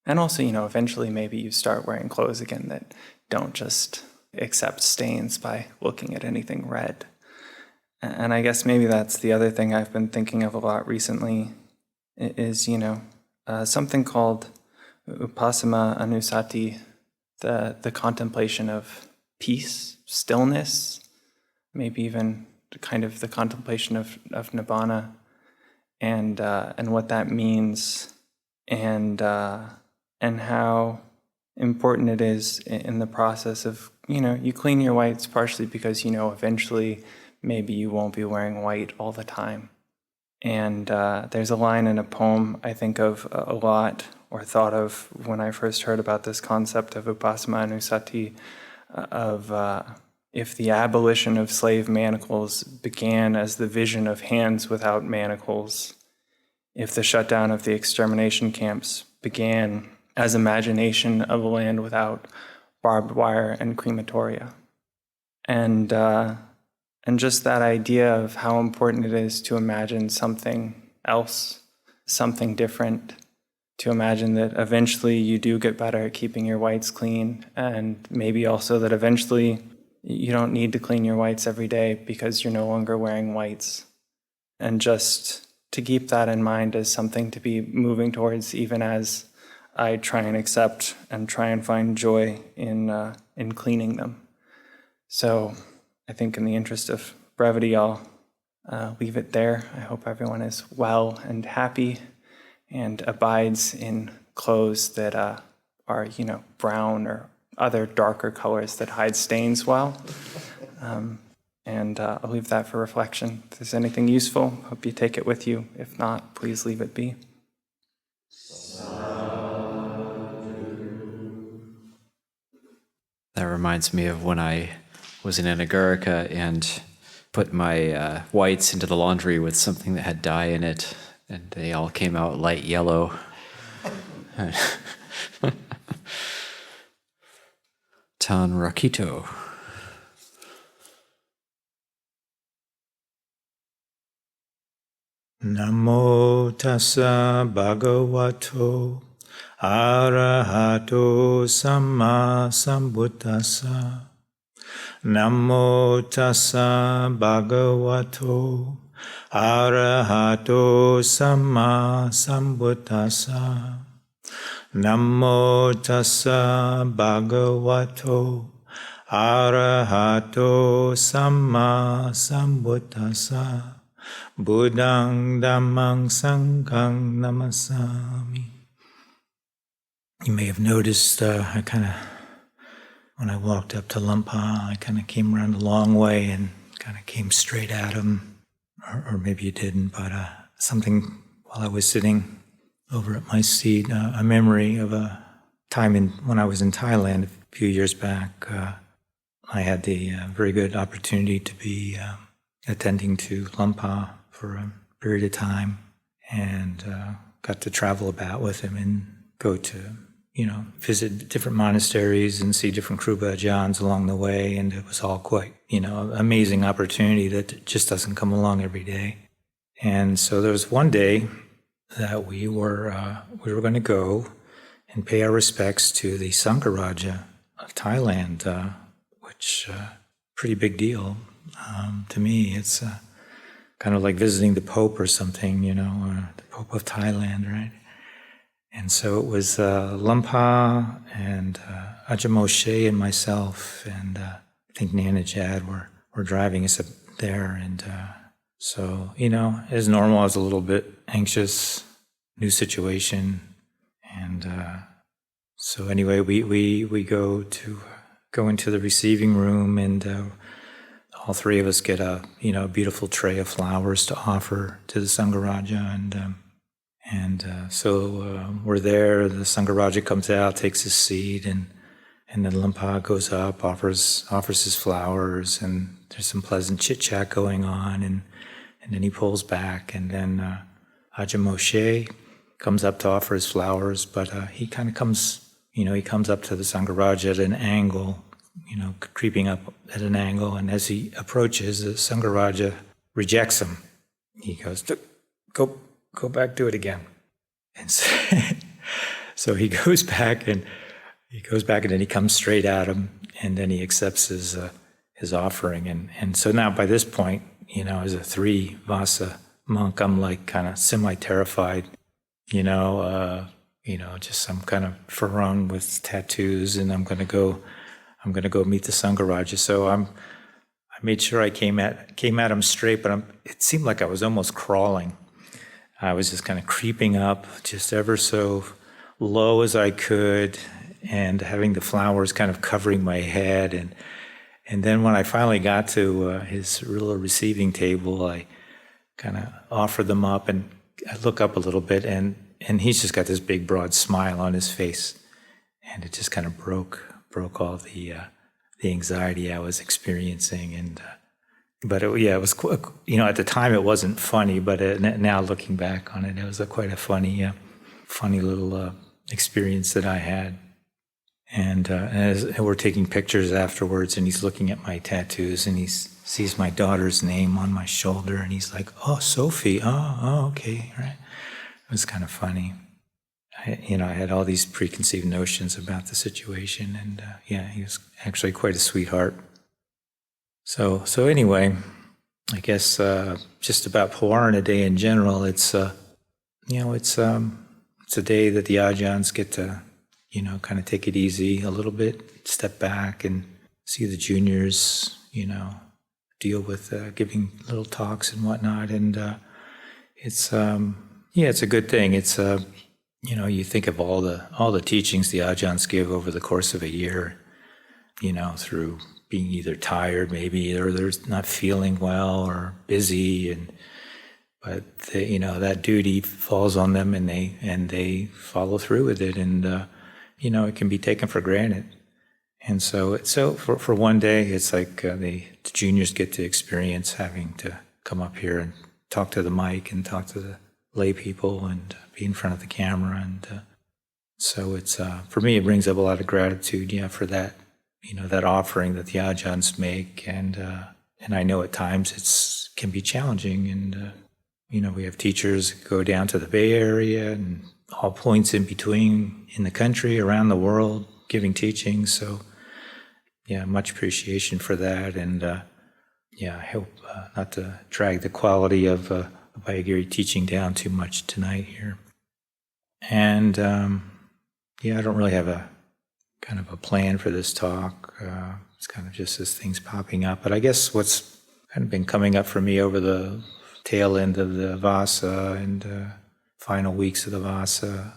also, eventually maybe you start wearing clothes again that don't just accept stains by looking at anything red. And I guess maybe that's the other thing I've been thinking of a lot recently is, something called Upāsana Anusati, the contemplation of peace, stillness, maybe even kind of the contemplation of nibbana, and what that means, and how important it is in the process of, you clean your whites partially because, eventually maybe you won't be wearing white all the time. And there's a line in a poem I think of a lot, or thought of when I first heard about this concept of Upāsana Anusati, of if the abolition of slave manacles began as the vision of hands without manacles, if the shutdown of the extermination camps began as imagination of a land without barbed wire and crematoria. And just that idea of how important it is to imagine something else, something different, to imagine that eventually you do get better at keeping your whites clean, and maybe also that eventually you don't need to clean your whites every day because you're no longer wearing whites. And just to keep that in mind as something to be moving towards, even as I try and accept and try and find joy in cleaning them. So I think in the interest of brevity, I'll leave it there. I hope everyone is well and happy and abides in clothes that are, brown or other darker colors that hide stains well. And I'll leave that for reflection. If there's anything useful, hope you take it with you. If not, please leave it be. That reminds me of when I was in Anagārika and put my whites into the laundry with something that had dye in it, and they all came out light yellow. Tan Rakkhito. Namo tassa bhagavato arahato samma sambuddhassa. Namo tassa bhagavato arahato samma sambuddhassa. Namo tassa bhagavato arahato samma sambuddhassa. Buddhaṃ Dhammam Sangham Namasami. You may have noticed when I walked up to Luang Por, I kind of came around a long way and kind of came straight at him. Or maybe you didn't, but something while I was sitting over at my seat, a memory of a time when I was in Thailand a few years back. I had the very good opportunity to be attending to Luang Por for a period of time, and got to travel about with him and go to, visit different monasteries and see different Kruba Ajahns along the way, and it was all quite, amazing opportunity that just doesn't come along every day. And so there was one day that we were going to go and pay our respects to the Sangha Raja of Thailand, which pretty big deal. To me, it's kind of like visiting the Pope or something, or the Pope of Thailand, right? And so it was Lumpa and Ajahn Moshe and myself, and I think Nana Jad were driving us up there. And so, as normal, I was a little bit anxious, new situation. And so anyway, we go into the receiving room, and all three of us get a beautiful tray of flowers to offer to the Sangha, and so we're there. The Sangha comes out, takes his seat, and then Lumpa goes up, offers his flowers, and there's some pleasant chit chat going on, and then he pulls back, and then Ajahn Moshe comes up to offer his flowers, but he kind of comes up to the Sangha at an angle, creeping up at an angle, and as he approaches, the Sangha rejects him. He goes, go back, do it again. And so he goes back, and then he comes straight at him, and then he accepts his offering. And so now by this point, as a 3 Vasa monk, I'm like kind of semi-terrified, just some kind of Pharon with tattoos, and I'm gonna go meet the Sangha. So I made sure I came at him straight, but it seemed like I was almost crawling. I was just kind of creeping up, just ever so low as I could, and having the flowers kind of covering my head. And then when I finally got to his little receiving table, I kind of offer them up, and I look up a little bit, and he's just got this big broad smile on his face, and it just kind of broke all the anxiety I was experiencing. And but it was at the time it wasn't funny, but now looking back on it, it was quite a funny little experience that I had. And as we're taking pictures afterwards, and he's looking at my tattoos, and he sees my daughter's name on my shoulder, and he's like, "Oh, Sophie, oh, okay, right." It was kind of funny. I had all these preconceived notions about the situation, and he was actually quite a sweetheart. So anyway, I guess just about Pavāraṇā Day in general, it's a day that the Ajahns get to kind of take it easy a little bit, step back and see the juniors, deal with giving little talks and whatnot. And it's a good thing. It's you think of all the teachings the Ajahns give over the course of a year, through being either tired maybe, or they're not feeling well or busy, but that duty falls on them, and they follow through with it, and it can be taken for granted. And so for one day, it's like the juniors get to experience having to come up here and talk to the mic and talk to the lay people and be in front of the camera. And so it's for me, it brings up a lot of gratitude, for that, that offering that the Ajahns make. And I know at times it can be challenging. And we have teachers go down to the Bay Area and all points in between in the country, around the world, giving teachings. So much appreciation for that. And I hope not to drag the quality of Abhayagiri teaching down too much tonight here. And I don't really have a kind of a plan for this talk. It's kind of just as things popping up. But I guess what's kind of been coming up for me over the tail end of the Vasa and final weeks of the Vasa,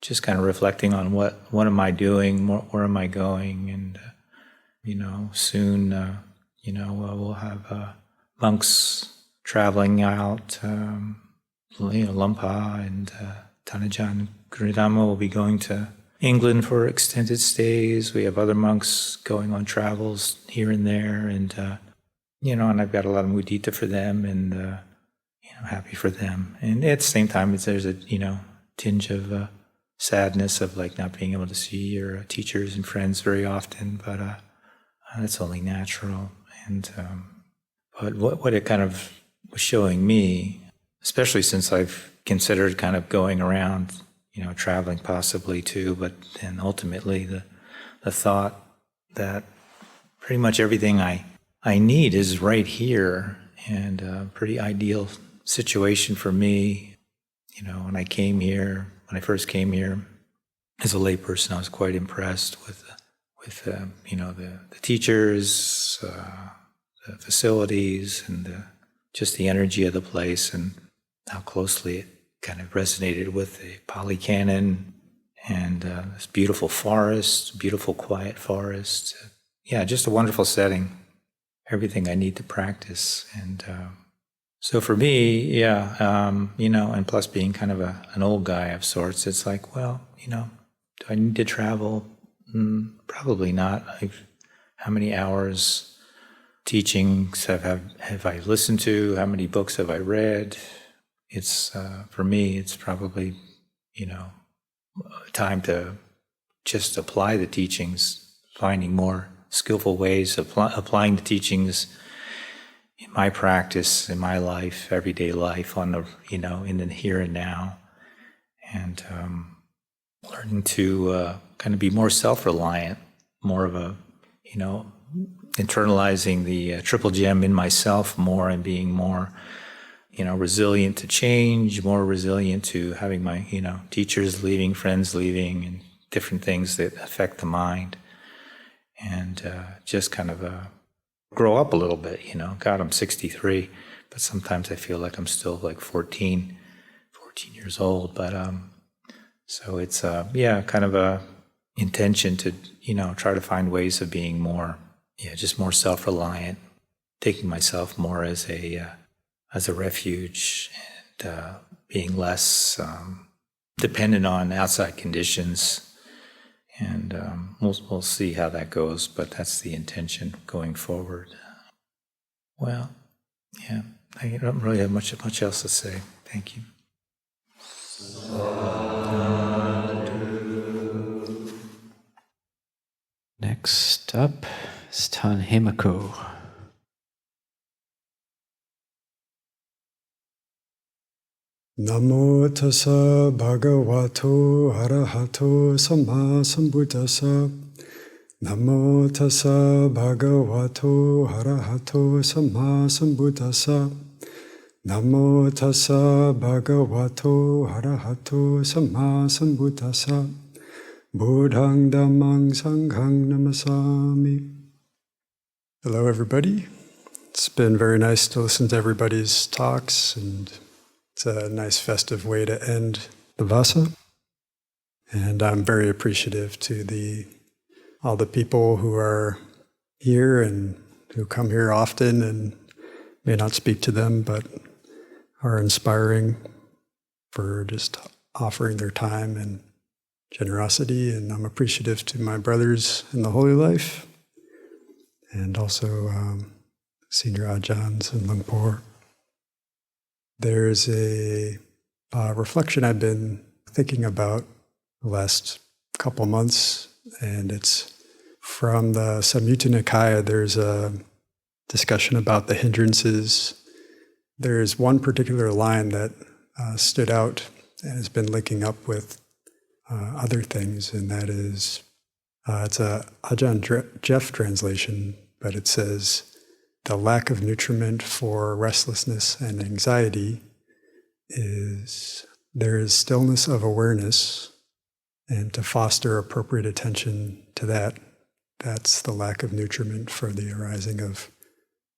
just kind of reflecting on what am I doing, where am I going, and soon we'll have monks traveling out. Lumpa and Tanajan Guridhamma will be going to England for extended stays. We have other monks going on travels here and there, and and I've got a lot of mudita for them, and happy for them. And at the same time, there's a tinge of sadness of like not being able to see your teachers and friends very often, but that's only natural. And but what it kind of was showing me, especially since I've considered kind of going around, traveling possibly too, but then ultimately the thought that pretty much everything I I need is right here, and a pretty ideal situation for me. You know, when I first came here as a layperson, I was quite impressed with you know, the teachers, the facilities, and just the energy of the place, and how closely it kind of resonated with the Pali Canon, and this beautiful forest, beautiful quiet forest. Yeah, just a wonderful setting. Everything I need to practice. And so for me, yeah, you know, and plus being kind of an old guy of sorts, it's like, well, you know, do I need to travel? Probably not. How many hours teachings have I listened to? How many books have I read? It's for me, it's probably, you know, time to just apply the teachings, finding more skillful ways of applying the teachings in my practice, in my life, everyday life, on the, you know, in the here and now, and learning to kind of be more self-reliant, more of a, you know, internalizing the triple gem in myself more, and being more, you know, resilient to change, more resilient to having my, you know, teachers leaving, friends leaving, and different things that affect the mind, and just kind of grow up a little bit, you know. God, I'm 63, but sometimes I feel like I'm still like 14 years old. But so it's yeah, kind of a intention to, you know, try to find ways of being more, yeah, just more self-reliant, taking myself more as a refuge, and being less dependent on outside conditions. And we'll see how that goes, but that's the intention going forward. Well, yeah, I don't really have much else to say. Thank you. Next up is Tan Hemako. Namo tassa bhagavato arahato samma sambuddhassa. Namo tassa bhagavato arahato samma sambuddhassa. Namo tassa bhagavato arahato samma sambuddhassa. Buddhaṃ Dhammang Sanghang Namasami. Hello, everybody. It's been very nice to listen to everybody's talks, and it's a nice festive way to end the Vasa. And I'm very appreciative to all the people who are here and who come here often, and may not speak to them, but are inspiring for just offering their time and generosity. And I'm appreciative to my brothers in the Holy Life, and also Senior Ajahns and Luang Por. There's a reflection I've been thinking about the last couple months, and it's from the Samyutta Nikaya. There's a discussion about the hindrances. There's one particular line that stood out and has been linking up with other things, and that is, it's a Ajahn Jeff translation, but it says, the lack of nutriment for restlessness and anxiety is there is stillness of awareness, and to foster appropriate attention to that, that's the lack of nutriment for the arising of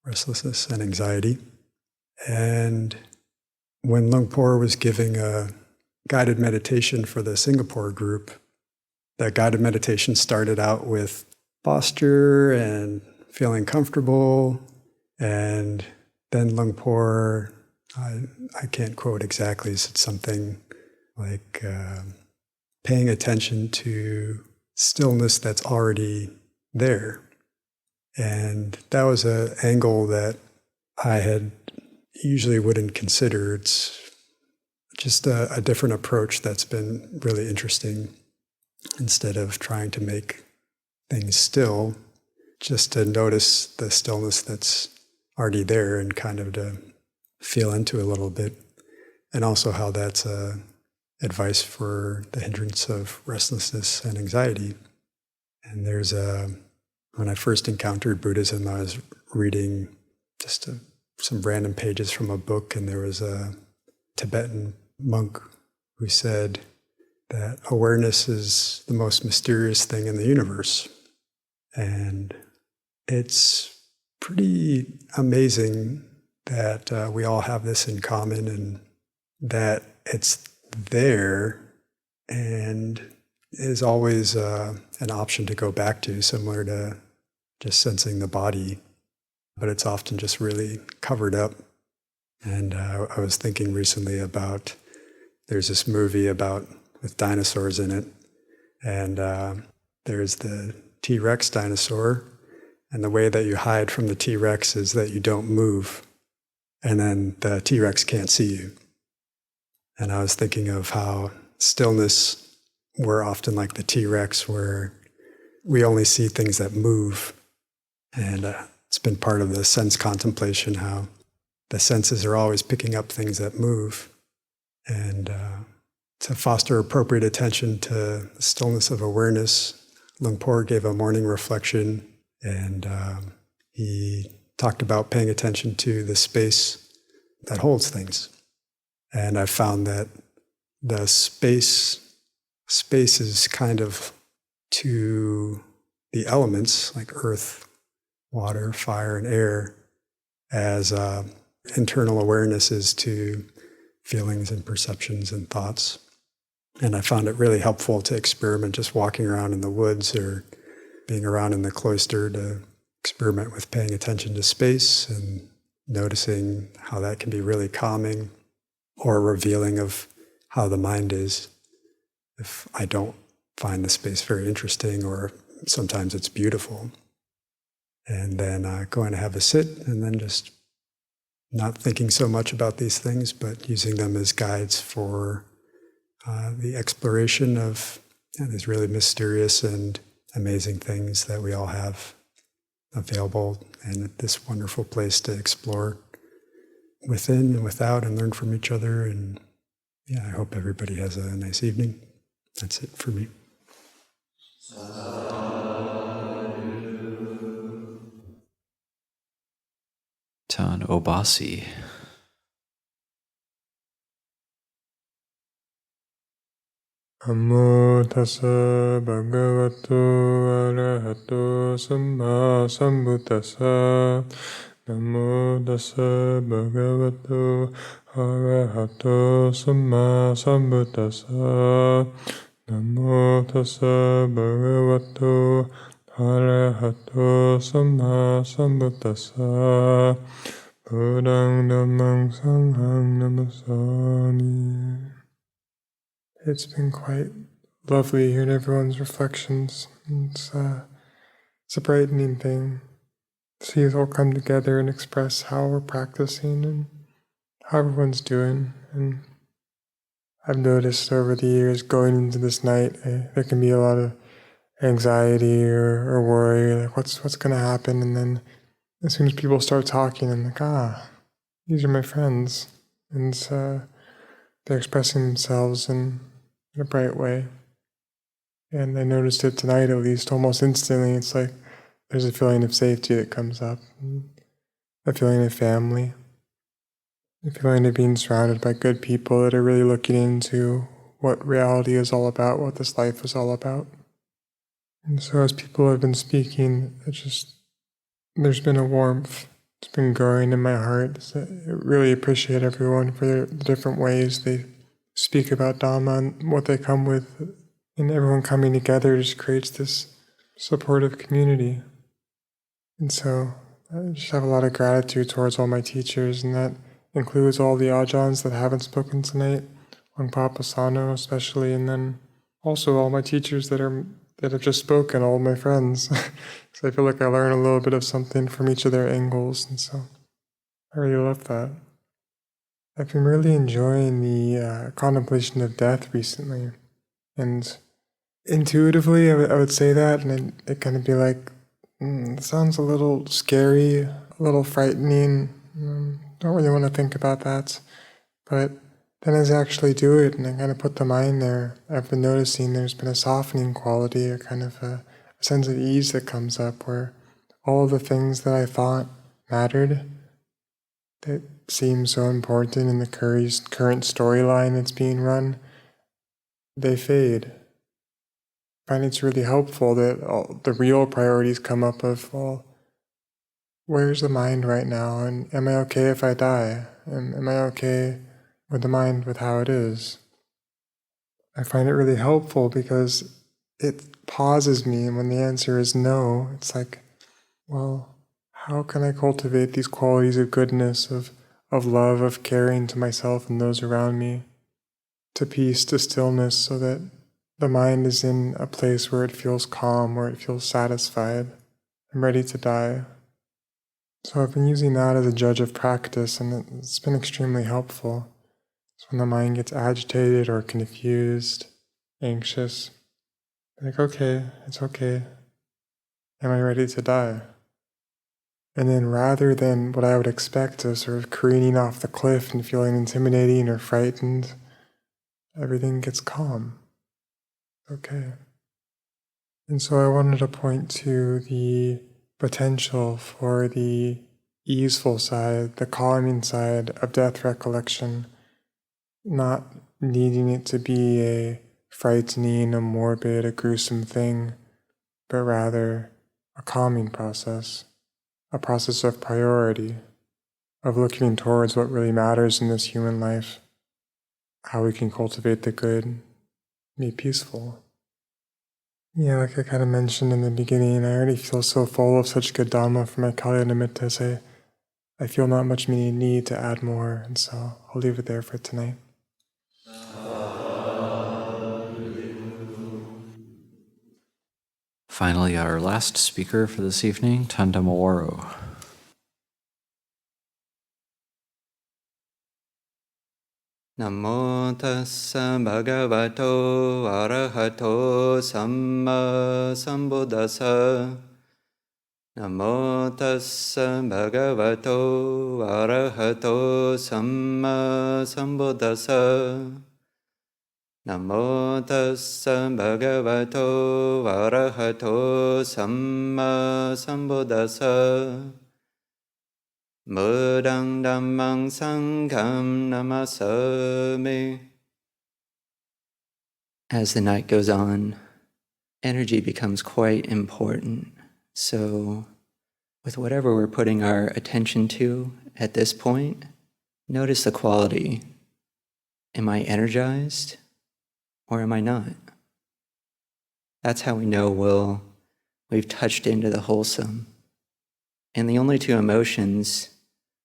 restlessness and anxiety. And when Luang Por was giving a guided meditation for the Singapore group, that guided meditation started out with posture and feeling comfortable. And then Luang Por, I can't quote exactly, said something like paying attention to stillness that's already there. And that was an angle that I had usually wouldn't consider. It's just a different approach that's been really interesting. Instead of trying to make things still, just to notice the stillness that's already there and kind of to feel into a little bit. And also how that's advice for the hindrance of restlessness and anxiety. And there's a When I first encountered Buddhism, I was reading just some random pages from a book, and there was a Tibetan monk who said that awareness is the most mysterious thing in the universe. And it's pretty amazing that we all have this in common, and that it's there and is always an option to go back to, similar to just sensing the body, but it's often just really covered up. And I was thinking recently about, there's this movie with dinosaurs in it, and there's the T-Rex dinosaur, and the way that you hide from the T-Rex is that you don't move, and then the T-Rex can't see you. And I was thinking of how stillness, we're often like the T-Rex, where we only see things that move. And it's been part of the sense contemplation, how the senses are always picking up things that move. And to foster appropriate attention to the stillness of awareness, Luang Por gave a morning reflection, and he talked about paying attention to the space that holds things. And I found that the space is kind of to the elements like earth, water, fire, and air, as internal awareness is to feelings and perceptions and thoughts. And I found it really helpful to experiment just walking around in the woods or being around in the cloister, to experiment with paying attention to space and noticing how that can be really calming or revealing of how the mind is. If I don't find the space very interesting, or sometimes it's beautiful. And then going to have a sit, and then just not thinking so much about these things, but using them as guides for the exploration of these really mysterious and amazing things that we all have available, and this wonderful place to explore within and without and learn from each other. And yeah, I hope everybody has a nice evening. That's it for me. Ton Obhāsī. Namo tassa bhagavato arahato samma sambuddhassa. Namo tassa bhagavato arahato samma sambuddhassa. Namo tassa bhagavato arahato samma sambuddhassa. Buddhaṃ Dhammam Sangham Namasami. It's been quite lovely hearing everyone's reflections. It's a brightening thing to see us all come together and express how we're practicing and how everyone's doing. And I've noticed over the years going into this night, there can be a lot of anxiety or worry, like what's going to happen. And then as soon as people start talking, I'm like, these are my friends. And they're expressing themselves in a bright way. And I noticed it tonight, at least almost instantly. It's like there's a feeling of safety that comes up, a feeling of family, a feeling of being surrounded by good people that are really looking into what reality is all about, what this life is all about. And so as people have been speaking, there's been a warmth. It's been growing in my heart. So I really appreciate everyone for the different ways they speak about Dhamma and what they come with. And everyone coming together just creates this supportive community. And so I just have a lot of gratitude towards all my teachers, and that includes all the Ajahns that haven't spoken tonight, Luang Por Chah especially, and then also all my teachers that have just spoken, all my friends. So I feel like I learn a little bit of something from each of their angles, and so I really love that. I've been really enjoying the contemplation of death recently, and intuitively I would say that, and it kind of be like, it sounds a little scary, a little frightening, don't really want to think about that. But then as I actually do it and I kind of put the mind there, I've been noticing there's been a softening quality, a kind of a a sense of ease that comes up where all the things that I thought mattered, that seem so important in the current storyline that's being run, they fade. I find it's really helpful that all the real priorities come up of, well, where's the mind right now? And am I okay if I die? And am I okay with the mind with how it is? I find it really helpful because it pauses me, and when the answer is no, it's like, well, how can I cultivate these qualities of goodness, of love, of caring to myself and those around me, to peace, to stillness, so that the mind is in a place where it feels calm, where it feels satisfied and ready to die. So I've been using that as a judge of practice, and it's been extremely helpful. So when the mind gets agitated or confused, anxious, like, okay, it's okay. Am I ready to die? And then rather than what I would expect of sort of careening off the cliff and feeling intimidating or frightened, everything gets calm. Okay. And so I wanted to point to the potential for the easeful side, the calming side of death recollection, not needing it to be a frightening, a morbid, a gruesome thing, but rather a calming process, a process of priority, of looking towards what really matters in this human life, how we can cultivate the good, be peaceful. Yeah, like I kind of mentioned in the beginning, I already feel so full of such good Dhamma from my Kalya Nimitta, I feel not much need to add more, and so I'll leave it there for tonight. Finally, our last speaker for this evening, Dhammavaro. Namo tassa bhagavato arahato samma sambuddhassa. Namo tassa bhagavato arahato samma sambuddhassa. Namo tassa bhagavato arahato samma sambuddhassa. Buddhaṃ Dhammam Sangham Namasami. As the night goes on, energy becomes quite important. So, with whatever we're putting our attention to at this point, notice the quality. Am I energized or am I not? That's how we know we've touched into the wholesome. And the only two emotions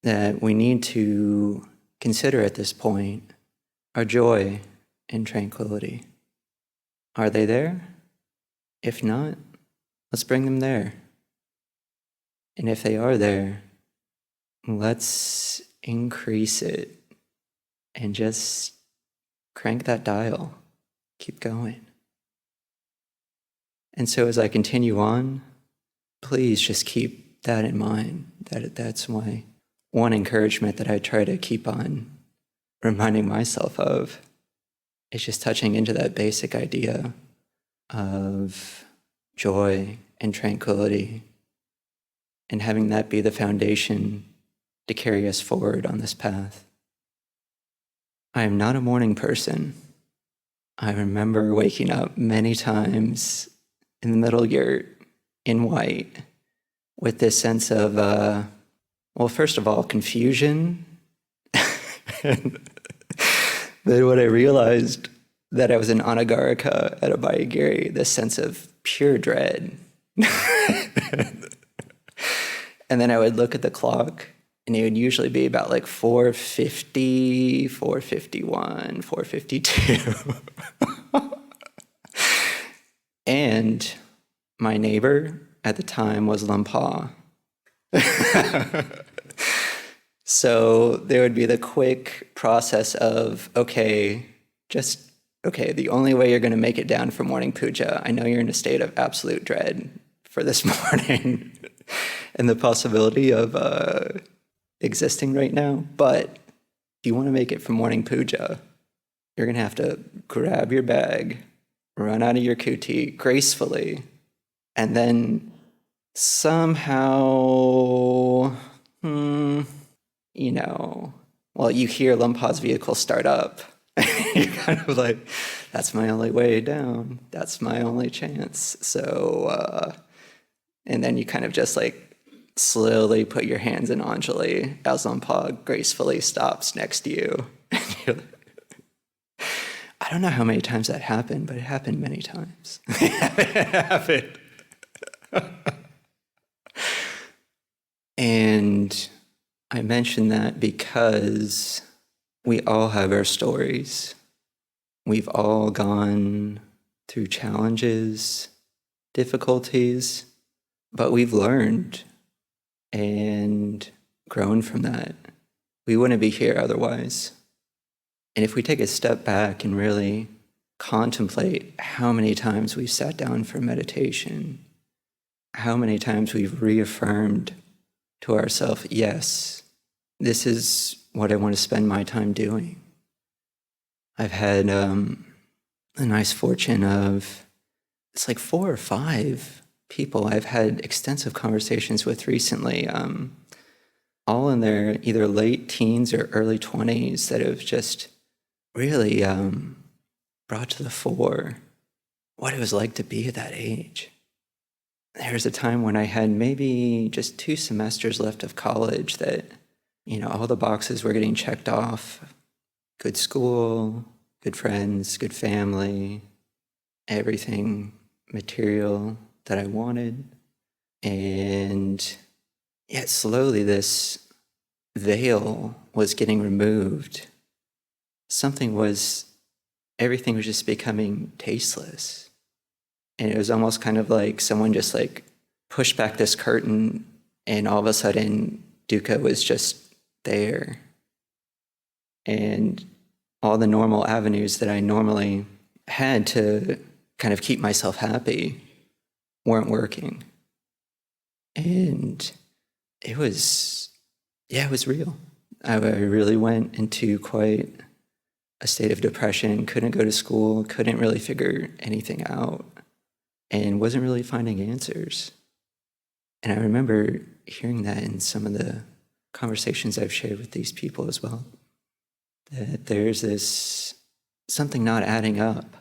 that we need to consider at this point are joy and tranquility. Are they there? If not, let's bring them there. And if they are there, let's increase it and just crank that dial. Keep going. And so as I continue on, please just keep that in mind. That's my one encouragement that I try to keep on reminding myself of. It's just touching into that basic idea of joy and tranquility and having that be the foundation to carry us forward on this path. I am not a morning person. I remember waking up many times in the middle yurt in white with this sense of, well, first of all, confusion. Then when I realized that I was in Anagārika at Abhayagiri, this sense of pure dread. And then I would look at the clock, and it would usually be about like 4:50, 4:51, 4:52. And my neighbor at the time was Luang Por Chah. So there would be the quick process of, okay, the only way you're going to make it down for morning puja, I know you're in a state of absolute dread for this morning and the possibility of existing right now, but if you want to make it for morning puja, you're going to have to grab your bag, run out of your kuti gracefully, And then somehow, you hear Lumpa's vehicle start up. You're kind of like, that's my only way down. That's my only chance. So, and then you kind of just like slowly put your hands in Anjali as Lumpa gracefully stops next to you. I don't know how many times that happened, but it happened many times. It happened. And I mention that because we all have our stories. We've all gone through challenges, difficulties, but we've learned and grown from that. We wouldn't be here otherwise. And if we take a step back and really contemplate how many times we've sat down for meditation, how many times we've reaffirmed to ourselves, yes, this is what I want to spend my time doing. I've had the nice fortune of, it's like 4 or 5 people I've had extensive conversations with recently, all in their either late teens or early 20s that have just really brought to the fore what it was like to be at that age. There was a time when I had maybe just 2 semesters left of college that, all the boxes were getting checked off. Good school, good friends, good family, everything material that I wanted. And yet slowly this veil was getting removed. Everything was just becoming tasteless. And it was almost kind of like someone just like pushed back this curtain and all of a sudden dukkha was just there. And all the normal avenues that I normally had to kind of keep myself happy weren't working. And it was real. I really went into quite a state of depression, couldn't go to school, couldn't really figure anything out, and wasn't really finding answers. And I remember hearing that in some of the conversations I've shared with these people as well, that there's this something not adding up,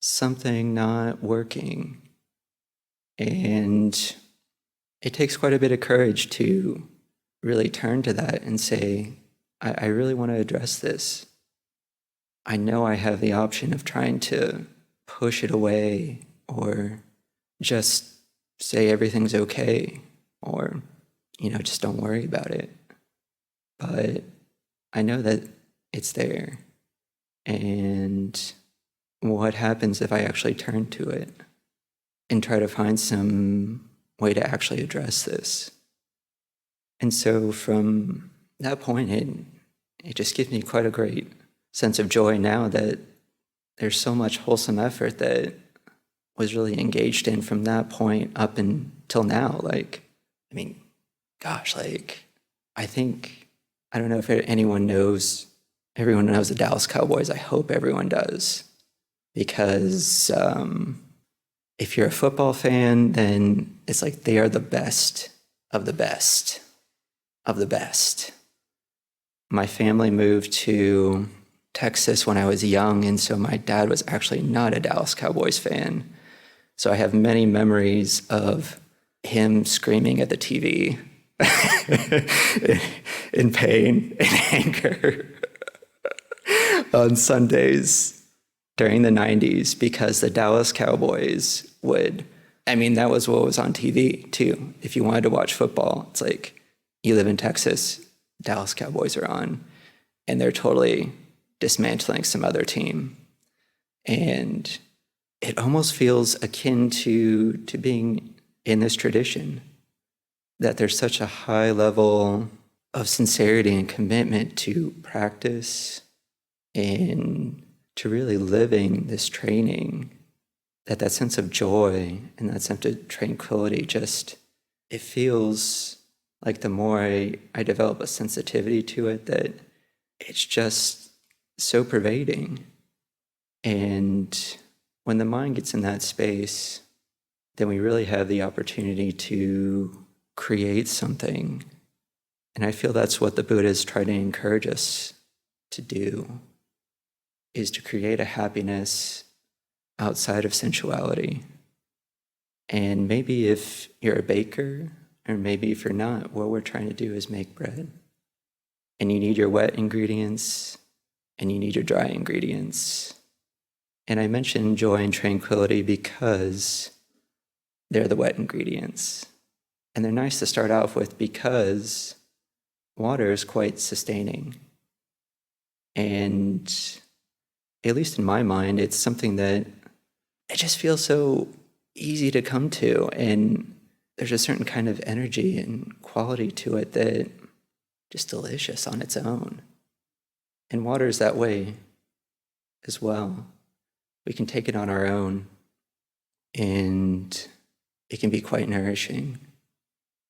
something not working. And it takes quite a bit of courage to really turn to that and say, I really want to address this. I know I have the option of trying to push it away or just say everything's okay or, just don't worry about it. But I know that it's there. And what happens if I actually turn to it and try to find some way to actually address this? And so from that point, it just gives me quite a great sense of joy now that there's so much wholesome effort that was really engaged in from that point up until now. I don't know if everyone knows the Dallas Cowboys. I hope everyone does. Because if you're a football fan, then it's like they are the best of the best of the best. My family moved to Texas when I was young, and so my dad was actually not a Dallas Cowboys fan. So I have many memories of him screaming at the TV in pain and anger on Sundays during the 90s because the Dallas Cowboys that was what was on TV too. If you wanted to watch football, it's like you live in Texas, Dallas Cowboys are on, and they're totally dismantling some other team. And it almost feels akin to being in this tradition, that there's such a high level of sincerity and commitment to practice and to really living this training, that sense of joy and that sense of tranquility it feels like the more I develop a sensitivity to it, that it's just so pervading. And when the mind gets in that space, then we really have the opportunity to create something. And I feel that's what the Buddha's trying to encourage us to do, is to create a happiness outside of sensuality. And maybe if you're a baker, or maybe if you're not, what we're trying to do is make bread. And you need your wet ingredients, and you need your dry ingredients. And I mentioned joy and tranquility because they're the wet ingredients. And they're nice to start off with because water is quite sustaining. And at least in my mind, it's something that it just feels so easy to come to. And there's a certain kind of energy and quality to it that just delicious on its own. And water is that way as well. We can take it on our own, and it can be quite nourishing.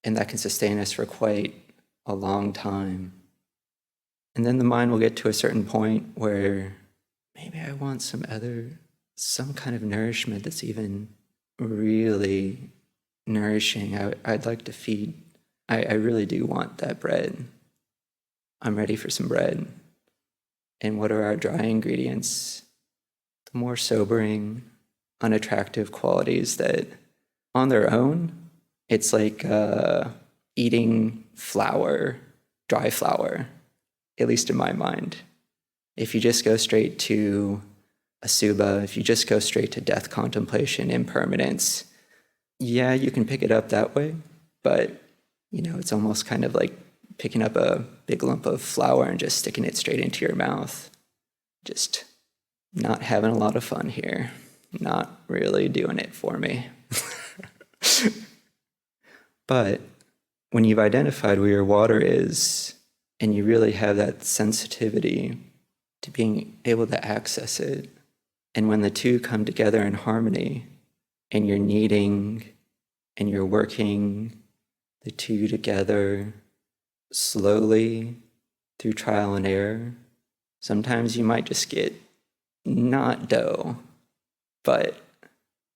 And that can sustain us for quite a long time. And then the mind will get to a certain point where maybe I want some kind of nourishment that's even really nourishing. I'd like to feed. I really do want that bread. I'm ready for some bread. And what are our dry ingredients? The more sobering, unattractive qualities that on their own, it's like eating flour, dry flour, at least in my mind. If you just go straight to asubha, if you just go straight to death contemplation, impermanence, yeah, you can pick it up that way, but it's almost kind of like picking up a big lump of flour and just sticking it straight into your mouth. Just not having a lot of fun here. Not really doing it for me. But when you've identified where your water is, and you really have that sensitivity to being able to access it, and when the two come together in harmony, and you're kneading, and you're working the two together slowly through trial and error, sometimes you might just get not dough, but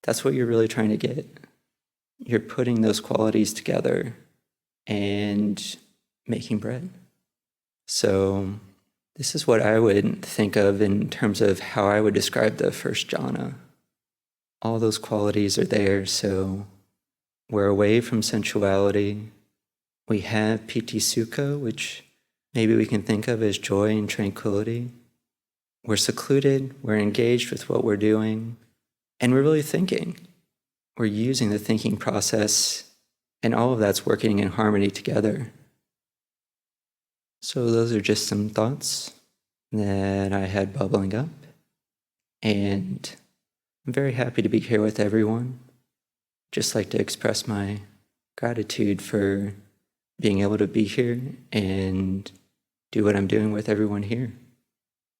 that's what you're really trying to get. You're putting those qualities together and making bread. So this is what I would think of in terms of how I would describe the first jhana. All those qualities are there, so we're away from sensuality. We have piti sukha, which maybe we can think of as joy and tranquility. We're secluded, we're engaged with what we're doing, and we're really thinking. We're using the thinking process, and all of that's working in harmony together. So those are just some thoughts that I had bubbling up, and I'm very happy to be here with everyone. Just like to express my gratitude for being able to be here and do what I'm doing with everyone here.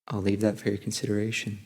I'll leave that for your consideration.